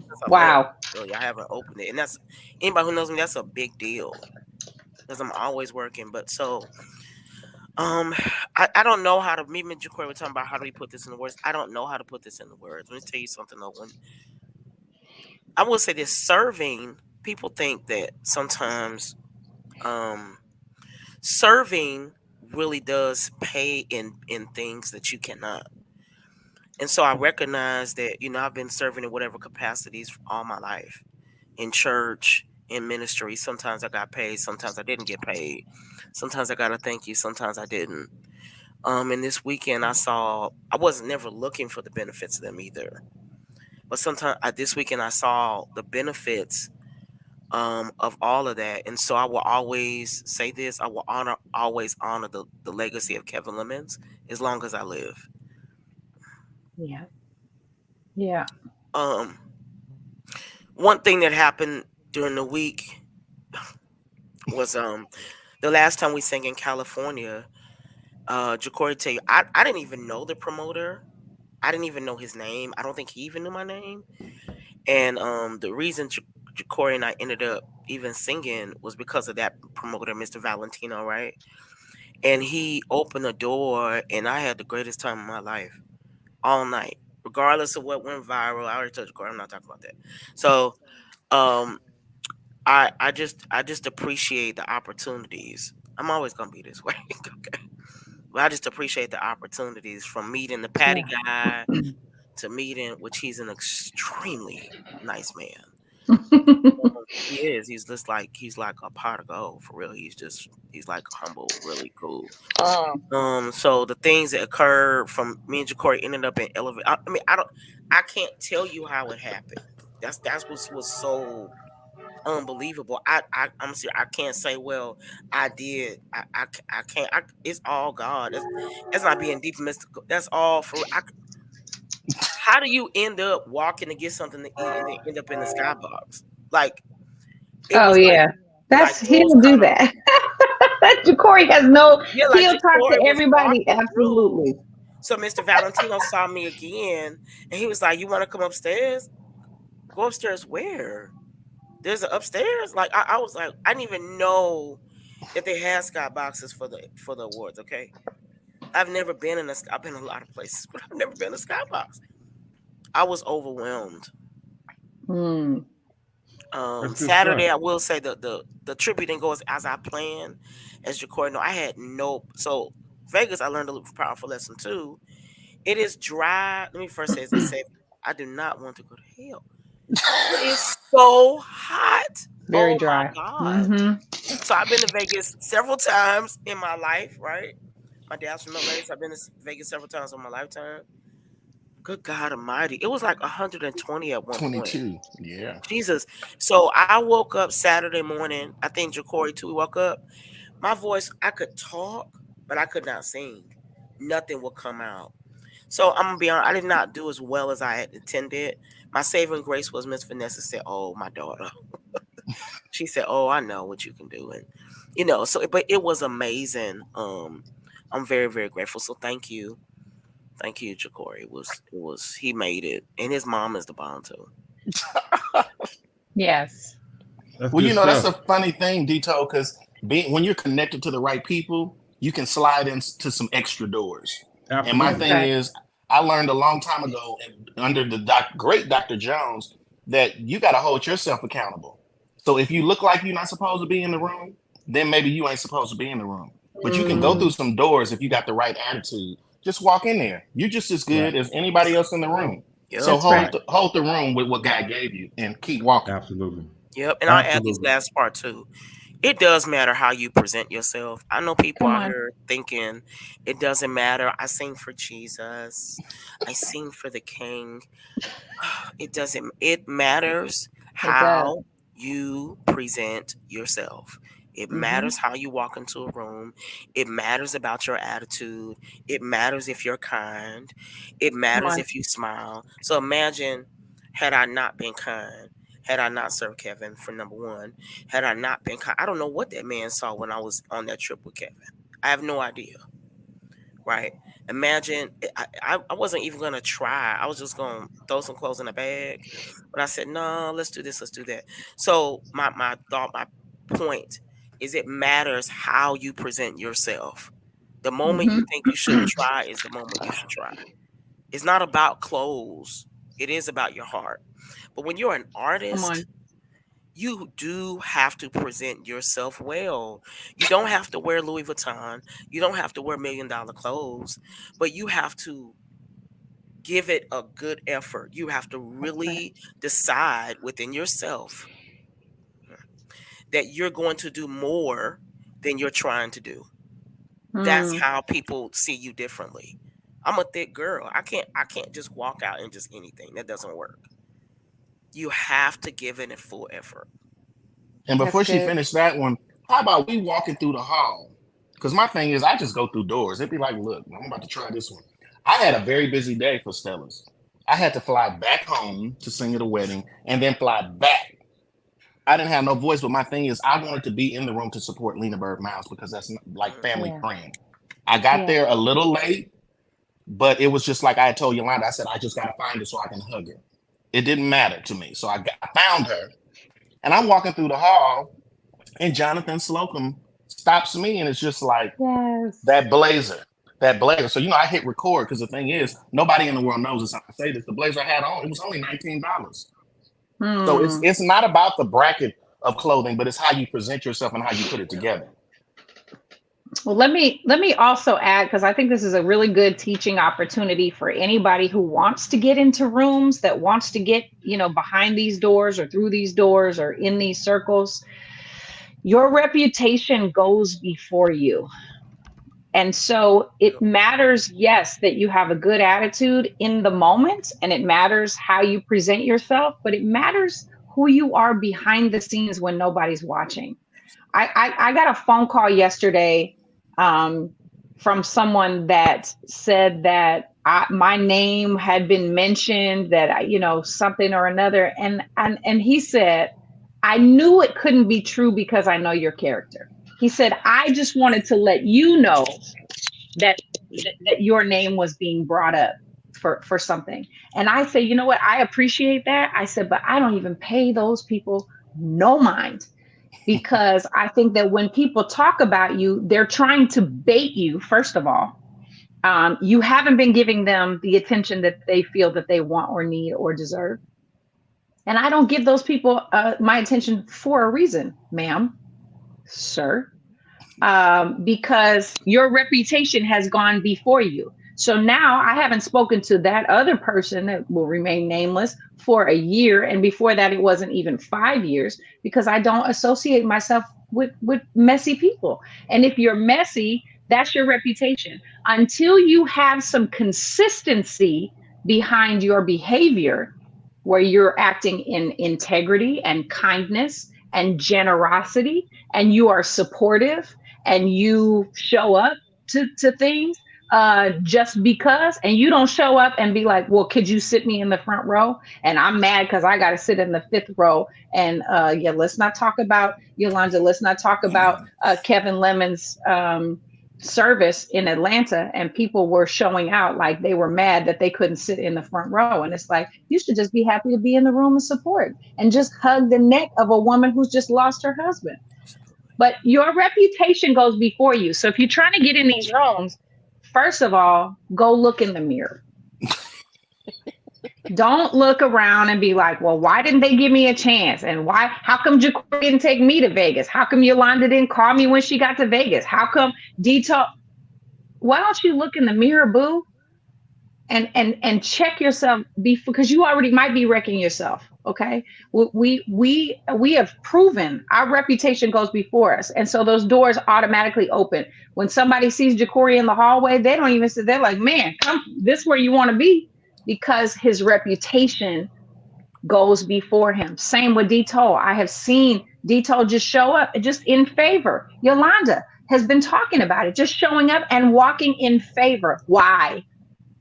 Since I left, Wow. really, I haven't opened it. And that's anybody who knows me, that's a big deal because I'm always working. But so, um, I don't know how to. Me and Ja'Cory were talking about how do we put this in the words. I don't know how to put this in the words. Let me tell you something though. When I will say this, serving people think that sometimes um serving really does pay in things that you cannot. And so I recognize that, I've been serving in whatever capacities all my life. In church, in ministry. Sometimes I got paid, sometimes I didn't get paid. Sometimes I got a thank you, sometimes I didn't. And this weekend I wasn't never looking for the benefits of them either. But this weekend I saw the benefits of all of that. And so I will always say this, I will always honor the legacy of Kevin Lemons as long as I live. Yeah. Yeah. Um, one thing that happened during the week was the last time we sang in California. Jacory tell you, I didn't even know the promoter. I didn't even know his name. I don't think he even knew my name. And the reason Jacory and I ended up even singing was because of that promoter, Mr. Valentino, right? And he opened the door, and I had the greatest time of my life all night, regardless of what went viral. I already told Jacory I'm not talking about that. So um, I just appreciate the opportunities. I'm always gonna be this way. Okay. But I just appreciate the opportunities from meeting the Patty Yeah. guy to meeting, which he's an extremely nice man. He is. He's like a pot of gold for real. He's like humble, really cool. So the things that occurred from me and Jacory ended up in elevate. I mean, I can't tell you how it happened. That's what was so unbelievable. I'm serious. I can't say, well, I did. I can't. It's all God. That's not being deep mystical. That's all for. How do you end up walking to get something to eat and then end up in the skybox? Like it Oh was yeah. like That's those he'll do kind of that. Jacory has no. yeah. Like He'll talk to Jacory was everybody. walking through. Absolutely. So Mr. Valentino saw me again, and he was like, "You want to come upstairs? Go upstairs. Where? There's an upstairs." Like I was like, I didn't even know that they had skyboxes for the awards. Okay, I've never been in a. I've been a lot of places, but I've never been in a skybox. I was overwhelmed. Mm. That's good stuff. Saturday, I will say the tribute didn't go as I planned. As Jacory, no, I had no. So Vegas, I learned a powerful lesson too. It is dry. Let me first say, as I said, I do not want to go to hell. It is so hot. Very Oh my dry. God. Hmm. So I've been to Vegas several times in my life, right? My dad's from LA, so I've been to Vegas several times in my lifetime. Good God Almighty. It was like 120 at one point. 22. Yeah. Jesus. So I woke up Saturday morning. I think Jacory too woke up. My voice, I could talk, but I could not sing. Nothing would come out. So I'm gonna be honest, I did not do as well as I had intended. My saving grace was Miss Vanessa said, "Oh, my daughter." She said, "Oh, I know what you can do," and so. But it was amazing. I'm very, very grateful. So thank you, Jacory. It was. He made it, and his mom is the bomb too. Yes. That's Well, good that's a stuff. funny thing, Dito, because when you're connected to the right people, you can slide into some extra doors. And my That's Absolutely. thing right. is, I learned a long time ago under the great Dr. Jones that you got to hold yourself accountable. So if you look like you're not supposed to be in the room, then maybe you ain't supposed to be in the room. But you can go through Mm. some doors if you got the right attitude. Just walk in there. You're just as Right. good as anybody else in the room. So Yep, That's right. hold the room with what God gave you and keep walking. Absolutely. yep. And I'll add this Absolutely. last part too. It does matter how you present yourself. I know people Come out on. here thinking it doesn't matter. I sing for Jesus. I sing for the King. It doesn't. It matters It does. how you present yourself. It Hmm. matters how you walk into a room. It matters about your attitude. It matters if you're kind. It Come matters on. if you smile. So imagine, had I not been kind, had I not served Kevin for number one, had I not been kind, I don't know what that man saw when I was on that trip with Kevin. I have no idea, right? Imagine I wasn't even gonna try. I was just gonna throw some clothes in a bag. But I said, no, let's do this, let's do that. So my point is it matters how you present yourself. The moment you Hmm. think you shouldn't try is the moment you should try. It's not about clothes. It is about your heart. But when you're an Come artist, on. you do have to present yourself well. You don't have to wear Louis Vuitton. You don't have to wear $1 million clothes, but you have to give it a good effort. You have to That's right. really decide within yourself that you're going to do more than you're trying to do. That's Mm. how people see you differently. I'm a thick girl. I can't just walk out and just anything. That doesn't work. You have to give it a full effort. And That's before she good. finished that one, how about we walking through the hall? Because my thing is, I just go through doors. It'd be like, look, I'm about to try this one. I had a very busy day for Stella's. I had to fly back home to sing at a wedding and then fly back. I didn't have no voice, but my thing is, I wanted to be in the room to support Lena Bird Miles because that's like family Yeah. praying. I got there a little late, but it was just like I had told Yolanda. I said, I just got to find her so I can hug her. It didn't matter to me. So I found her, and I'm walking through the hall, and Jonathan Slocum stops me, and it's just like, Yes. that blazer. So, I hit record because the thing is, nobody in the world knows this. I say this. The blazer I had on, it was only $19. So it's not about the bracket of clothing, but it's how you present yourself and how you put it together. Well, let me also add, because I think this is a really good teaching opportunity for anybody who wants to get into rooms, that wants to get, behind these doors or through these doors or in these circles. Your reputation goes before you. And so it matters, yes, that you have a good attitude in the moment, and it matters how you present yourself, but it matters who you are behind the scenes when nobody's watching. I got a phone call yesterday from someone that said that my name had been mentioned, that something or another, and he said, I knew it couldn't be true because I know your character. He said, I just wanted to let you know that your name was being brought up for something. And I say, you know what? I appreciate that. I said, but I don't even pay those people no mind, because I think that when people talk about you, they're trying to bait you, first of all. You haven't been giving them the attention that they feel that they want or need or deserve. And I don't give those people my attention for a reason, ma'am, sir, because your reputation has gone before you. So now I haven't spoken to that other person that will remain nameless for a year. And before that, it wasn't even 5 years, because I don't associate myself with messy people. And if you're messy, that's your reputation. Until you have some consistency behind your behavior, where you're acting in integrity and kindness and generosity, and you are supportive, and you show up to things just because, and you don't show up and be like, well, could you sit me in the front row? And I'm mad because I got to sit in the fifth row. And let's not talk about Yolanda. Let's not talk about Kevin Lemon's service in Atlanta, and people were showing out like they were mad that they couldn't sit in the front row. And it's like, you should just be happy to be in the room and support and just hug the neck of a woman who's just lost her husband. But your reputation goes before you. So if you're trying to get in these rooms, first of all, go look in the mirror. Don't look around and be like, well, why didn't they give me a chance? And how come Jacory didn't take me to Vegas? How come Yolanda didn't call me when she got to Vegas? How come Dito? Why don't you look in the mirror, boo? And check yourself, because you already might be wrecking yourself. Okay. We have proven our reputation goes before us. And so those doors automatically open. When somebody sees Jacory in the hallway, they don't even sit there like, man, come, this is where you want to be. Because his reputation goes before him. Same with Dito. I have seen Dito just show up just in favor. Yolanda has been talking about it, just showing up and walking in favor. Why?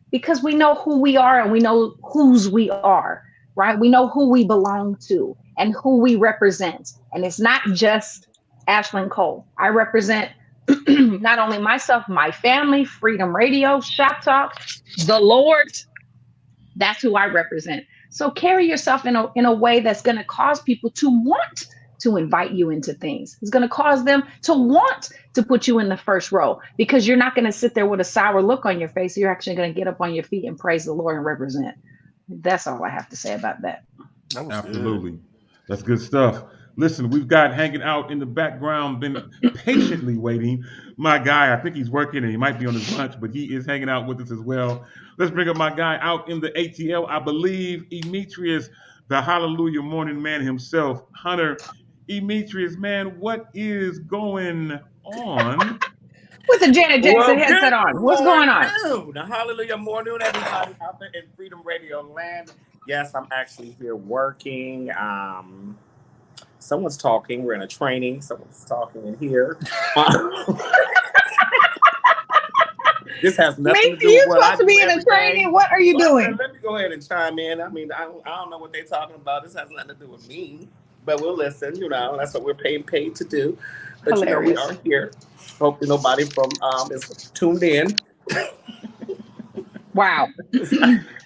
Because we know who we are, and we know whose we are, right? We know who we belong to and who we represent. And it's not just Ashlyn Cole. I represent not only myself, my family, Freedom Radio, Shop Talk, the Lord. That's who I represent. So carry yourself in a way that's going to cause people to want to invite you into things. It's going to cause them to want to put you in the first row, because you're not going to sit there with a sour look on your face. You're actually going to get up on your feet and praise the Lord and represent. That's all I have to say about that. Absolutely. Good. That's good stuff. Listen, we've got hanging out in the background, been patiently waiting. My guy, I think he's working and he might be on his lunch, but he is hanging out with us as well. Let's bring up my guy out in the ATL. I believe Demetrius, the Hallelujah Morning Man himself. Hunter, Demetrius, man, what is going on? With the Janet Jackson headset on. What's going on? The Hallelujah Morning, everybody out there in Freedom Radio Land. Yes, I'm actually here working. Someone's talking. We're in a training. Someone's talking in here. This has nothing to Macy, do with you what I supposed to do be in every a day. training. What are you So I doing? said, let me go ahead and chime in. I mean, I don't know what they're talking about. This has nothing to do with me. But we'll listen, that's what we're paid to do. But we Hilarious. are here. Hopefully nobody from is tuned in. Wow.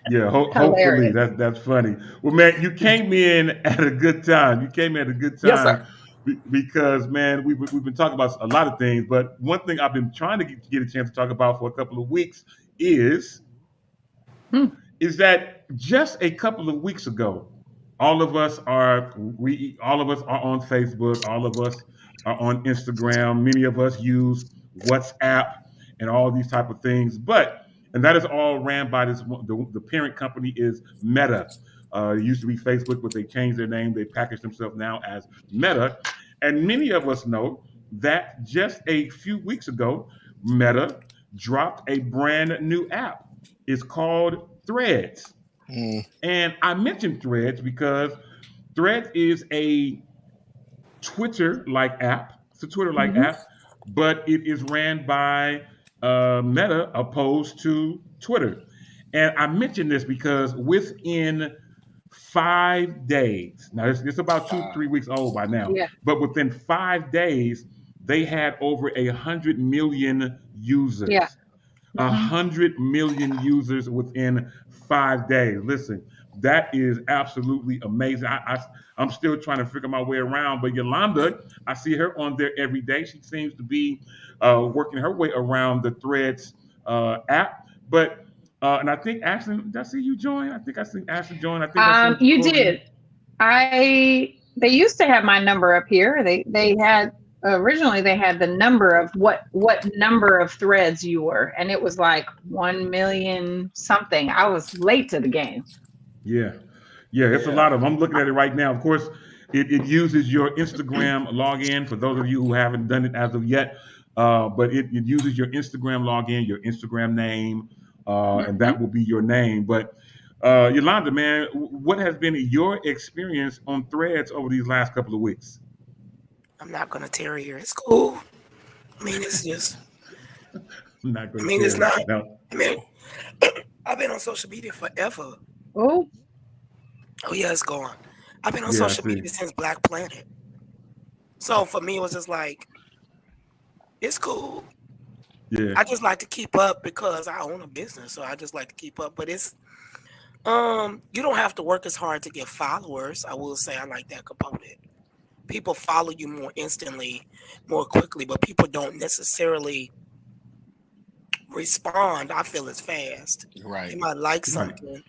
Yeah, hopefully Hilarious. that's funny. Well, man, you came in at a good time. You came in at a good Yes, time sir. because, man, we've been talking about a lot of things, but one thing I've been trying to get a chance to talk about for a couple of weeks is Hmm. is that just a couple of weeks ago, all of us are on Facebook, all of us are on Instagram, many of us use WhatsApp and all these type of things. But and that is all ran by the parent company is Meta. It used to be Facebook, but they changed their name. They packaged themselves now as Meta. And many of us know that just a few weeks ago, Meta dropped a brand new app. It's called Threads. Mm, And I mentioned Threads because Threads is a Twitter like app. It's a Twitter like Hmm. app, but it is ran by Meta opposed to Twitter. And I mentioned this because within 5 days, now it's about two, 3 weeks old by now, Yeah. but within 5 days, they had over 100 million Yeah. users. a Hmm. hundred million users within 5 days. Listen, that is absolutely amazing. I'm still trying to figure my way around, but Yolanda, I see her on there every day. She seems to be working her way around the Threads app. But and I think Ashley, did I see you join? I think I seen Ashley join. I think I seen You Corey. did. They used to have my number up here. They had originally they had the number of what number of threads you were, and it was like 1 million something. I was late to the game. Yeah. Yeah, it's a Yeah. lot of them. I'm looking at it right now. Of course, it uses your Instagram login for those of you who haven't done it as of yet. But it uses your Instagram login, your Instagram name, and Hmm. that will be your name. But Yolanda, man, what has been your experience on Threads over these last couple of weeks? I'm not gonna tear here. It's cool. I mean, it's just. I'm not I going to mean, it's tear. not. No. I mean, I've been on social media forever. Oh, Oh yeah, it's gone. I've been on Yeah, I social see. media since Black Planet. So for me, it was just like it's cool. Yeah, I just like to keep up because I own a business, so I just like to keep up. But it's you don't have to work as hard to get followers. I will say I like that component. People follow you more instantly, more quickly, but people don't necessarily respond. I feel as fast. They right. might like right. something,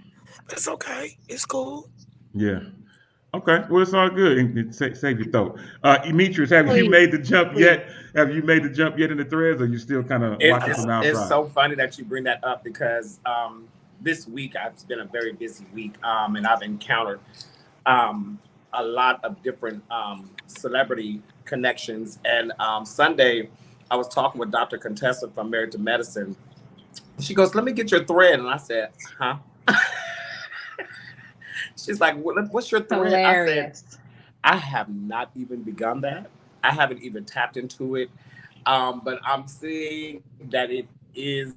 but it's okay. It's cool. Yeah. Okay, well, it's all good. And save your throat. Demetrius, have you please, made the jump please. yet? Have you made the jump yet in the Threads, or you still kind of It, watching it's from the it's outside? so funny that you bring that up because this week it's been a very busy week, and I've encountered um, a lot of different celebrity connections. And Sunday, I was talking with Dr. Contessa from Married to Medicine. She goes, "Let me get your thread," and I said, "Huh?" She's like, "What's your thread?" I said, Hilarious. "I have not even begun that. I haven't even tapped into it." But I'm seeing that it is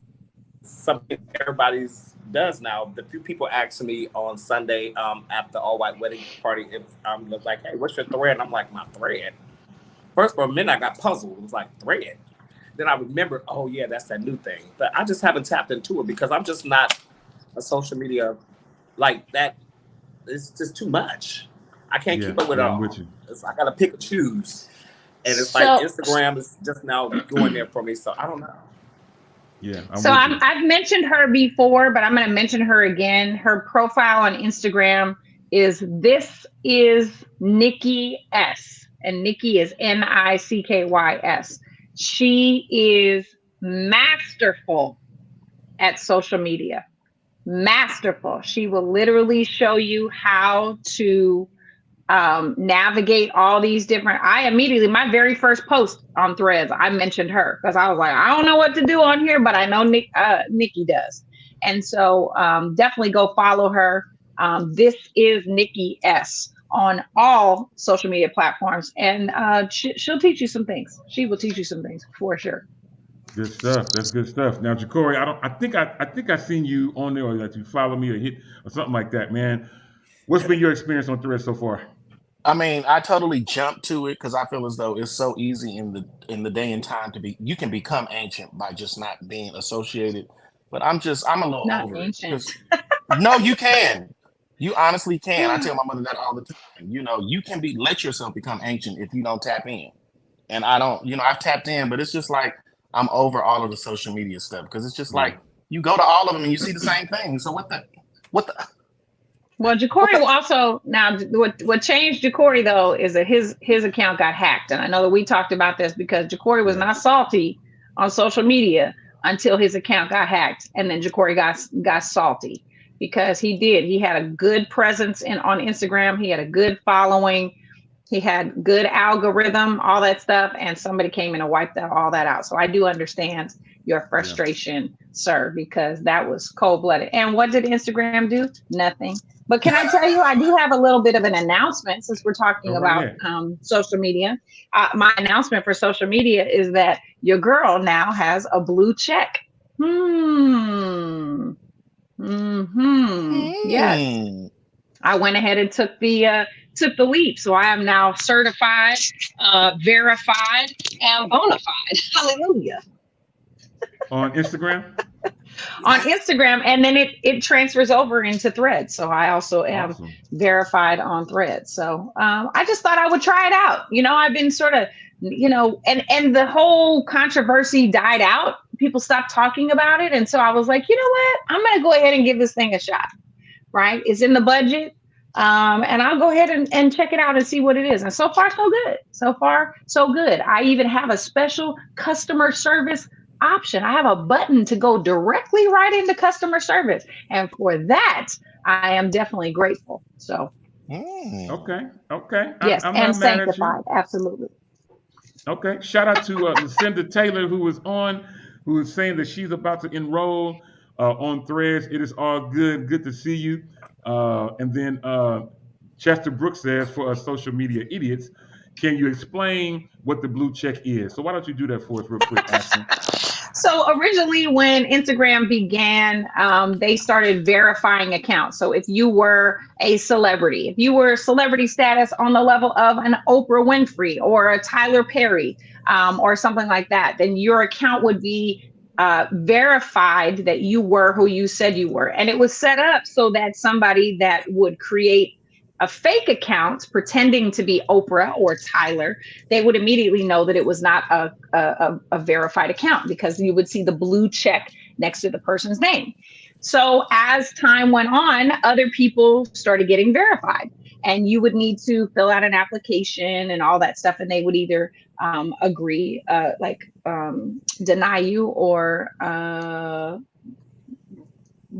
something everybody's does now. The few people asked me on Sunday at the all white wedding party if look like, "Hey, what's your thread?" And I'm like, "My thread." First for a minute, I got puzzled. It was like thread. Then I remembered, oh yeah, that's that new thing. But I just haven't tapped into it because I'm just not a social media like that. It's just too much. I can't Yeah, keep up with it yeah, I'm with all. you. I got to pick and choose. And it's like So Instagram is just now going there for me. So I don't know. Yeah, I'm So with you. I've mentioned her before, but I'm going to mention her again. Her profile on Instagram is "This is Nikki S," and Nikki is Nickys. She is masterful at social media. Masterful. She will literally show you how to navigate all these different. I immediately, my very first post on Threads, I mentioned her because I was like, I don't know what to do on here, but I know Nikki does. And so definitely go follow her. This is Nikki S on all social media platforms, and she'll teach you some things. She will teach you some things for sure. Good stuff. That's good stuff. Now, Ja'Cory, I think I seen you on there, or that you follow me or hit or something like that, man. What's been your experience on Threads so far? I mean, I totally jumped to it because I feel as though it's so easy in the day and time to be. You can become ancient by just not being associated. But I'm a little Not over it ancient. because no, you can. You honestly can. I tell my mother that all the time. You know, you can be let yourself become ancient if you don't tap in. And I don't. You know, I've tapped in, but it's just like I'm over all of the social media stuff because it's just Yeah. like you go to all of them and you see the same thing. So what the Well, what Ja'Cory the will also now what changed Ja'Cory though is that his account got hacked, and I know that we talked about this because Ja'Cory was Yeah. not salty on social media until his account got hacked, and then Ja'Cory got salty because he had a good presence on Instagram, he had a good following, he had good algorithm, all that stuff, and somebody came in and wiped all that out. So I do understand your Yeah. frustration, sir, because that was cold blooded. And what did Instagram do? Nothing. But can I tell you, I do have a little bit of an announcement since we're Go talking right about ahead. social media. My announcement for social media is that your girl now has a blue check. Hmm. Yes. hmm. I went ahead and took the leap. So I am now certified, verified, and bona fide. Hallelujah. On Instagram? On Yes. Instagram, and then it transfers over into Threads. So I also am Awesome. verified on Threads. So I just thought I would try it out. I've been sort of, and the whole controversy died out. People stopped talking about it, and so I was like, you know what? I'm going to go ahead and give this thing a shot. Right? It's in the budget. And I'll go ahead and check it out and see what it is. And so far, so good. So far, so good. I even have a special customer service option. I have a button to go directly right into customer service. And for that, I am definitely grateful. So, Hmm. Okay. Okay. yes, I'm and not mad at you. sanctified. Absolutely. Okay. Shout out to Lucinda Taylor, who was on, who is saying that she's about to enroll on Threads. It is all good. Good to see you. And then Chester Brooks says, for us social media idiots, can you explain what the blue check is? So why don't you do that for us real quick, Ashley? So originally, when Instagram began, they started verifying accounts. So if you were a celebrity, if you were celebrity status on the level of an Oprah Winfrey or a Tyler Perry, or something like that, then your account would be verified that you were who you said you were. And it was set up so that somebody that would create a fake account pretending to be Oprah or Tyler, they would immediately know that it was not a verified account because you would see the blue check next to the person's name. So as time went on, other people started getting verified, and you would need to fill out an application and all that stuff, and they would either agree, deny you, or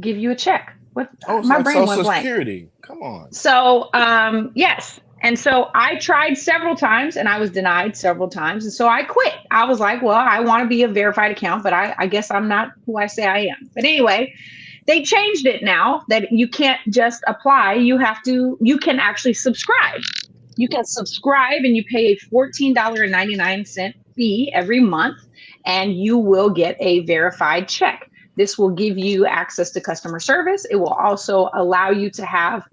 give you a check. What? Oh, it's My like brain went Social blank. Security. Come on. So, yes. And so I tried several times and I was denied several times. And so I quit. I was like, well, I want to be a verified account, but I guess I'm not who I say I am. But anyway, they changed it now that you can't just apply. You can actually subscribe. You can subscribe and you pay a $14.99 fee every month, and you will get a verified check. This will give you access to customer service. It will also allow you to have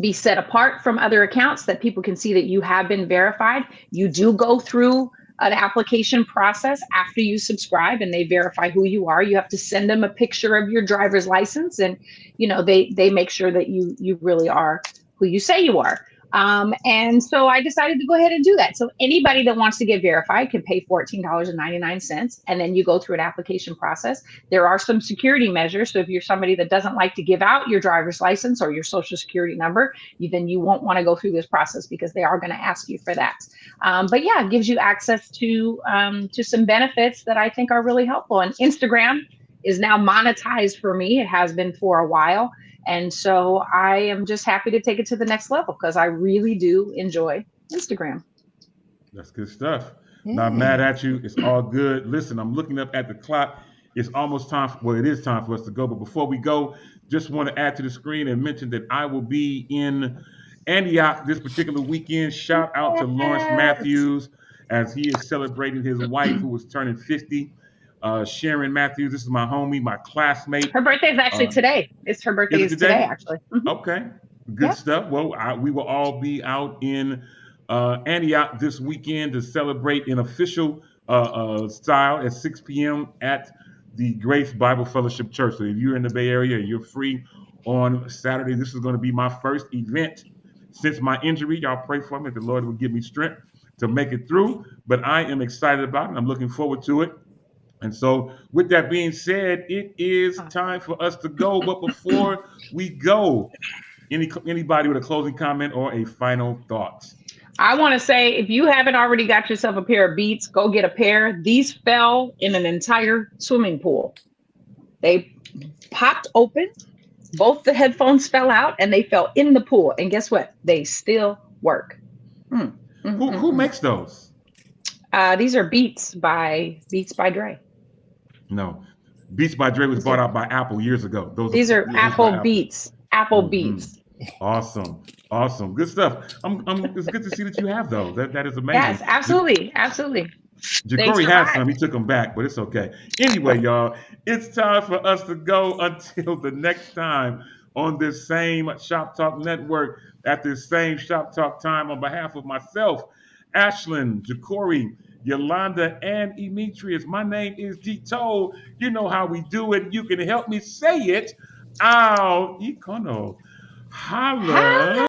be set apart from other accounts that people can see that you have been verified. You do go through an application process after you subscribe and they verify who you are. You have to send them a picture of your driver's license, and they make sure that you really are who you say you are. And so I decided to go ahead and do that. So anybody that wants to get verified can pay $14.99, and then you go through an application process. There are some security measures. So if you're somebody that doesn't like to give out your driver's license or your social security number, then you won't want to go through this process because they are going to ask you for that. But yeah, it gives you access to some benefits that I think are really helpful. And Instagram is now monetized for me. It has been for a while. And so I am just happy to take it to the next level because I really do enjoy Instagram. That's good stuff. Not mad Hmm. at you. It's all good. Listen, I'm looking up at the clock. It's almost time. Well, it is time for us to go. But before we go, just want to add to the screen and mention that I will be in Antioch this particular weekend. Shout out to Lawrence Yes. Matthews as he is celebrating his wife who was turning 50. Sharon Matthews, this is my homie, my classmate. Her birthday is actually Uh, today. Her birthday is it is today, today? actually. Mhm. Okay, good Yep. stuff. Well, we will all be out in Antioch this weekend to celebrate in official style at 6 p.m. at the Grace Bible Fellowship Church. So if you're in the Bay Area and you're free on Saturday, this is going to be my first event since my injury. Y'all pray for me. The Lord will give me strength to make it through. But I am excited about it. I'm looking forward to it. And so, with that being said, it is time for us to go. But before we go, anybody with a closing comment or a final thought? I want to say, if you haven't already got yourself a pair of Beats, go get a pair. These fell in an entire swimming pool. They popped open. Both the headphones fell out and they fell in the pool. And guess what? They still work. Who makes those? These are Beats by Dre. No, Beats by Dre was bought out by Apple years ago. These are Yeah, Apple Beats. Apple Mhm. Beats. Awesome, good stuff. It's good to see that you have those. That is amazing. Yes, absolutely. Absolutely. Jacory has some. He took them back, but it's okay. Anyway, y'all, it's time for us to go until the next time on this same Shop Talk Network at this same Shop Talk time. On behalf of myself, Ashlyn, Jacory, Yolanda, and Demetrius, my name is Dito. You know how we do it. You can help me say it. Ao Icono. Holla.